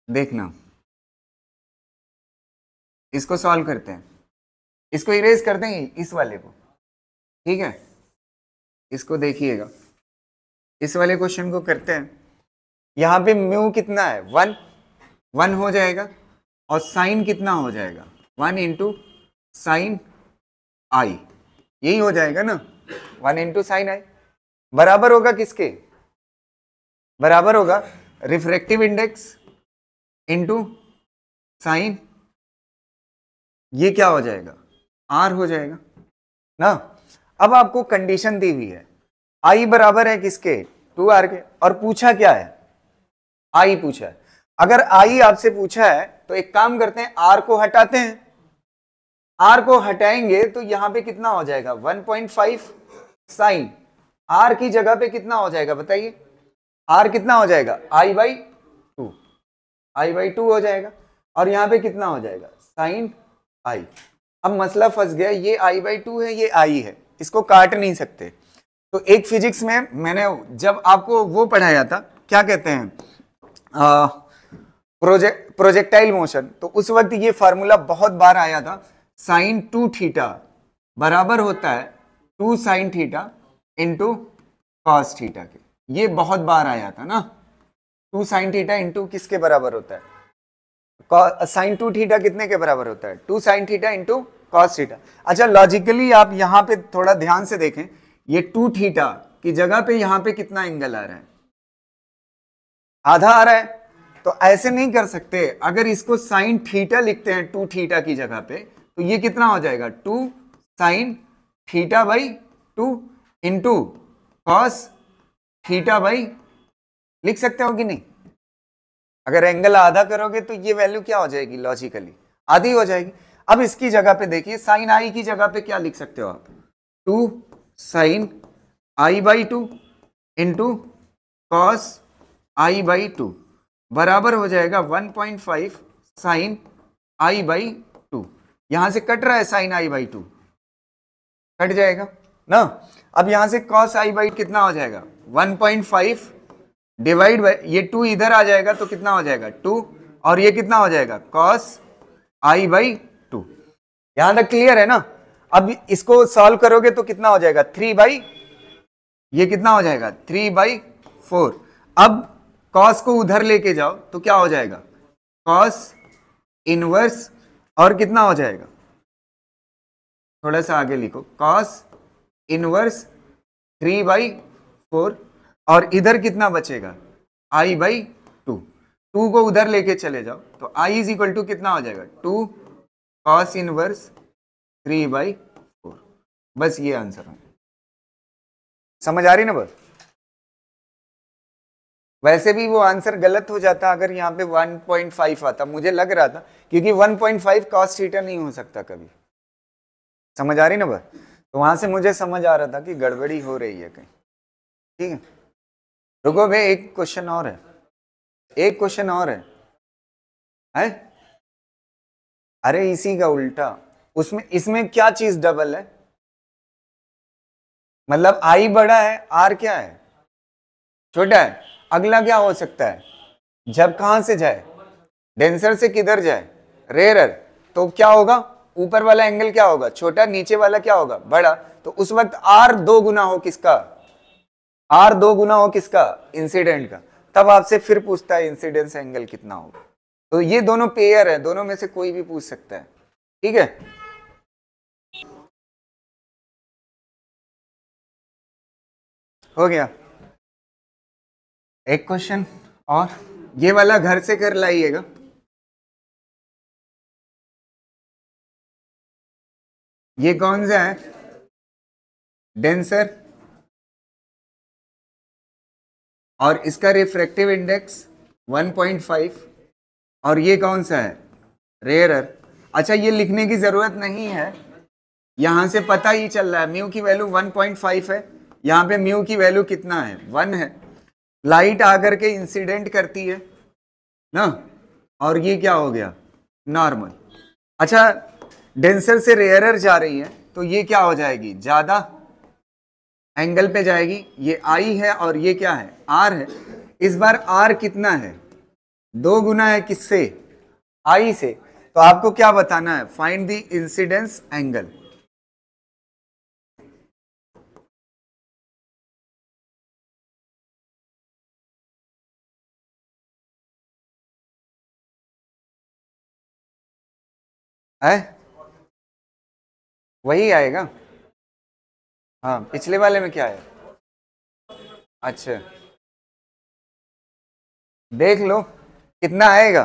देखना, इसको सॉल्व करते हैं, इसको इरेज कर देंगे इस वाले को, ठीक है, इसको देखिएगा, इस वाले क्वेश्चन को करते हैं। यहां पे म्यू कितना है, 1 हो जाएगा, और साइन कितना हो जाएगा, 1 इंटू साइन आई, यही हो जाएगा ना, 1 इंटू साइन आई, बराबर होगा किसके, बराबर होगा रिफ्रैक्टिव इंडेक्स इंटू साइन, ये क्या हो जाएगा, आर हो जाएगा ना। अब आपको कंडीशन दी हुई है, आई बराबर है किसके, 2r के, और पूछा क्या है, आई पूछा है। अगर आई आपसे पूछा है तो एक काम करते हैं, आर को हटाते हैं, आर को हटाएंगे तो यहां पे कितना हो जाएगा, 1.5 साइन, आर की जगह पे कितना हो जाएगा बताइए, आर कितना हो जाएगा, I/2, I/2 हो जाएगा, और यहां पे कितना हो जाएगा, साइन आई। अब मसला फंस गया, ये I/2 है, ये आई है, इसको काट नहीं सकते। तो एक फिजिक्स में मैंने जब आपको वो पढ़ाया था, क्या कहते हैं, प्रोजेक्टाइल मोशन, तो उस वक्त ये फार्मूला बहुत बार आया था, साइन 2 थीटा बराबर होता है 2 sine theta into cos theta के, ये बहुत बार आया था ना, 2 साइन थीटा इंटू किसके बराबर होता है, साइन 2 थीटा कितने के बराबर होता है, 2 sine theta into cos theta. अच्छा, लॉजिकली आप यहां पे थोड़ा ध्यान से देखें, ये 2 थीटा की जगह पे यहां पे कितना एंगल आ रहा है, आधा आ रहा है, तो ऐसे नहीं कर सकते, अगर इसको साइन थीटा लिखते हैं 2 थीटा की जगह पे, तो ये कितना हो जाएगा, 2 sine theta by 2 into cos theta by, लिख सकते हो कि नहीं, अगर एंगल आधा करोगे तो ये वैल्यू क्या हो जाएगी, लॉजिकली आधी हो जाएगी। अब इसकी जगह पे देखिए, साइन आई की जगह पे क्या लिख सकते हो आप, 2 sign I/2 into cos I/2 बराबर हो जाएगा 1.5 साइन I/2, यहां से कट रहा है साइन I/2, कट जाएगा ना। अब यहां से कॉस I/2 कितना हो जाएगा, 1.5 डिवाइड बाय, ये 2 इधर आ जाएगा तो कितना हो जाएगा 2, और ये कितना हो जाएगा कॉस I/2। यहां तक क्लियर है ना। अब इसको सॉल्व करोगे तो कितना हो जाएगा, 3/, ये कितना हो जाएगा 3/4। अब कॉस को उधर लेके जाओ तो क्या हो जाएगा, कॉस इनवर्स, और कितना हो जाएगा, थोड़ा सा आगे लिखो, कॉस इनवर्स 3/4, और इधर कितना बचेगा, I/2, 2 को उधर लेके चले जाओ तो I इज इक्वल टू कितना हो जाएगा, 2 कॉस इनवर्स 3/4। बस ये आंसर है, समझ आ रही ना बस। वैसे भी वो आंसर गलत हो जाता अगर यहाँ पे 1.5 आता, मुझे लग रहा था, क्योंकि 1.5 कॉस थीटा नहीं हो सकता कभी, समझ आ रही ना बस। तो वहां से मुझे समझ आ रहा था कि गड़बड़ी हो रही है कहीं, ठीक है। रुको भाई, एक क्वेश्चन और है, एक क्वेश्चन और है? अरे इसी का उल्टा, उसमें इसमें क्या चीज डबल है, मतलब I बड़ा है, R क्या है, छोटा है। अगला क्या हो सकता है, जब कहां से जाए, डेंसर से किधर जाए, रेयरर, तो क्या होगा, ऊपर वाला एंगल क्या होगा, छोटा, नीचे वाला क्या होगा, बड़ा। तो उस वक्त R 2 गुना हो किसका, R 2 गुना हो किसका, इंसिडेंट का। तब आपसे फिर पूछता है इंसिडेंस एंगल कितना होगा। तो ये दोनों पेयर है, दोनों में से कोई भी पूछ सकता है, ठीक है। हो गया एक क्वेश्चन, और ये वाला घर से कर लाइएगा। ये कौन सा है, डेंसर, और इसका रिफ्रैक्टिव इंडेक्स 1.5, और ये कौन सा है, रेयरर। अच्छा ये लिखने की जरूरत नहीं है, यहां से पता ही चल रहा है म्यू की वैल्यू 1.5 है, यहां पे म्यू की वैल्यू कितना है, 1 है। लाइट आकर के इंसिडेंट करती है ना, और ये क्या हो गया, नॉर्मल। अच्छा डेंसर से रेयरर जा रही है तो ये क्या हो जाएगी, ज्यादा एंगल पे जाएगी, ये आई है और ये क्या है, आर है। इस बार आर कितना है, 2 गुना है किससे, आई से। तो आपको क्या बताना है, फाइंड द इंसिडेंस एंगल। है वही आएगा, हाँ पिछले वाले में क्या है। अच्छा देख लो कितना आएगा,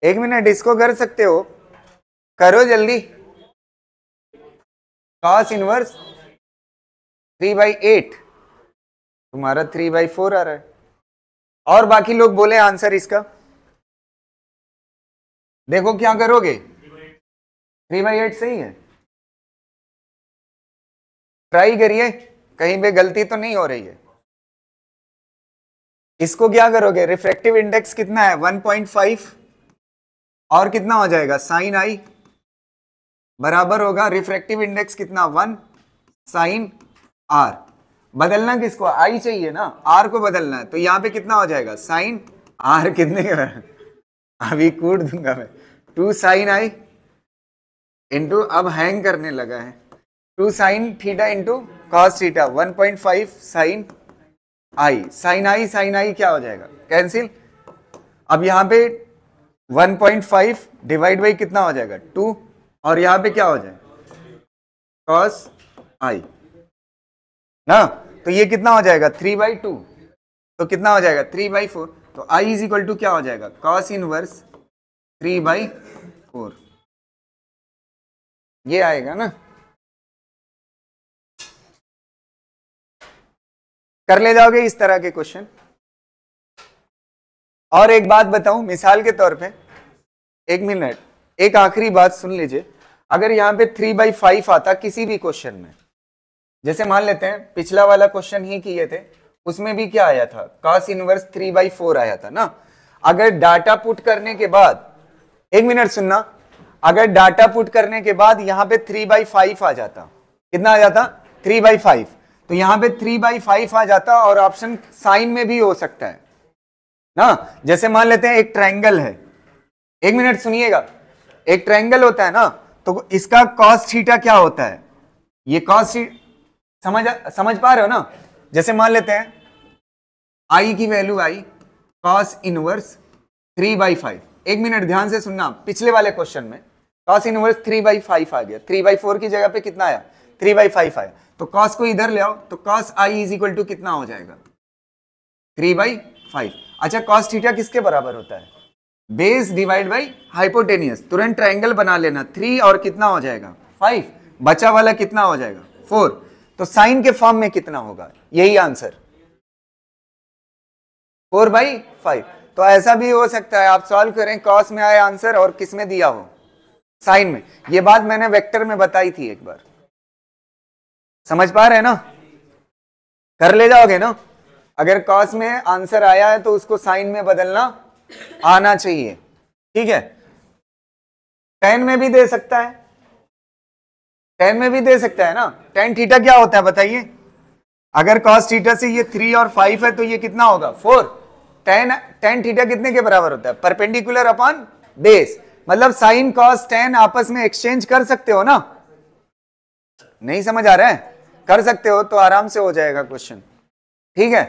1 मिनट इसको कर सकते हो, करो जल्दी। cos इनवर्स 3/8, तुम्हारा 3/4 आ रहा है। और बाकी लोग बोले आंसर इसका, देखो क्या करोगे, 3/8 सही है, ट्राई करिए कहीं पे गलती तो नहीं हो रही है। इसको क्या करोगे, रिफ्रैक्टिव इंडेक्स कितना है 1.5, और कितना हो जाएगा साइन आई बराबर होगा रिफ्रैक्टिव इंडेक्स कितना 1 साइन आर। बदलना किसको, आई चाहिए ना, आर को बदलना है, तो यहां पे कितना हो जाएगा साइन आर, कितने का अभी कूट दूंगा मैं, 2 साइन आई इंटू, अब हैंग करने लगा है, 2 sine theta into cos theta, 1.5 sine I, sine I क्या हो जाएगा, कैंसिल। अब यहां पे 1.5 डिवाइड बाई कितना हो जाएगा 2, और यहां पे क्या हो जाएगा कॉस आई ना, तो ये कितना हो जाएगा 3/2, तो कितना हो जाएगा 3/4, तो आई इज इक्वल टू क्या हो जाएगा कॉस इनवर्स 3/4, ये आएगा ना। कर ले जाओगे इस तरह के क्वेश्चन। और एक बात बताऊं मिसाल के तौर पे, 1 मिनट, एक आखिरी बात सुन लीजिए, अगर यहां पे 3/5 आता किसी भी क्वेश्चन में, जैसे मान लेते हैं पिछला वाला क्वेश्चन ही किए थे, उसमें भी क्या आया था cos इनवर्स 3/4 आया था ना। अगर डाटा पुट करने के बाद, 1 मिनट सुनना, अगर डाटा पुट करने के बाद यहां पे 3/5 आ जाता, कितना आ जाता 3/5, तो यहां पे 3/5 आ जाता, और ऑप्शन साइन में भी हो सकता है ना। जैसे मान लेते हैं एक ट्रायंगल है, 1 मिनट सुनिएगा, एक ट्रायंगल होता है ना, तो इसका cos थीटा क्या होता है, ये cos समझ पा रहे हो ना। जैसे मान लेते हैं आई की वैल्यू आई cos इनवर्स 3/5, 1 मिनट ध्यान से सुनना, पिछले वाले क्वेश्चन में cos इनवर्स 3/5 आ गया, 3/4 की जगह पे कितना आया 3/5 आया, तो cos को इधर ले आओ, तो cos i is equal to कितना हो जाएगा 3/5। अच्छा cos थीटा किसके बराबर होता है, बेस डिवाइड बाई हाइपोटेनियस, तुरंत ट्रायंगल बना लेना, 3 और कितना हो जाएगा 5, बचा वाला कितना हो जाएगा 4, तो साइन के फॉर्म में कितना होगा, यही आंसर 4/5। तो ऐसा भी हो सकता है आप सॉल्व करें, cos में आए आंसर और किस में दिया हो, साइन में। ये बात मैंने वेक्टर में बताई थी एक बार, समझ पा रहे हैं ना, कर ले जाओगे ना। अगर cos में आंसर आया है तो उसको साइन में बदलना आना चाहिए, ठीक है। tan में भी दे सकता है, tan में भी दे सकता है ना, tan थीटा क्या होता है बताइए, अगर cos थीटा से ये 3 और 5 है तो ये कितना होगा 4, tan थीटा कितने के बराबर होता है, परपेंडिकुलर अपॉन बेस, मतलब साइन cos tan आपस में एक्सचेंज कर सकते हो ना, नहीं समझ आ रहा है, कर सकते हो, तो आराम से हो जाएगा क्वेश्चन, ठीक है,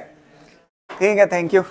ठीक है, थैंक यू।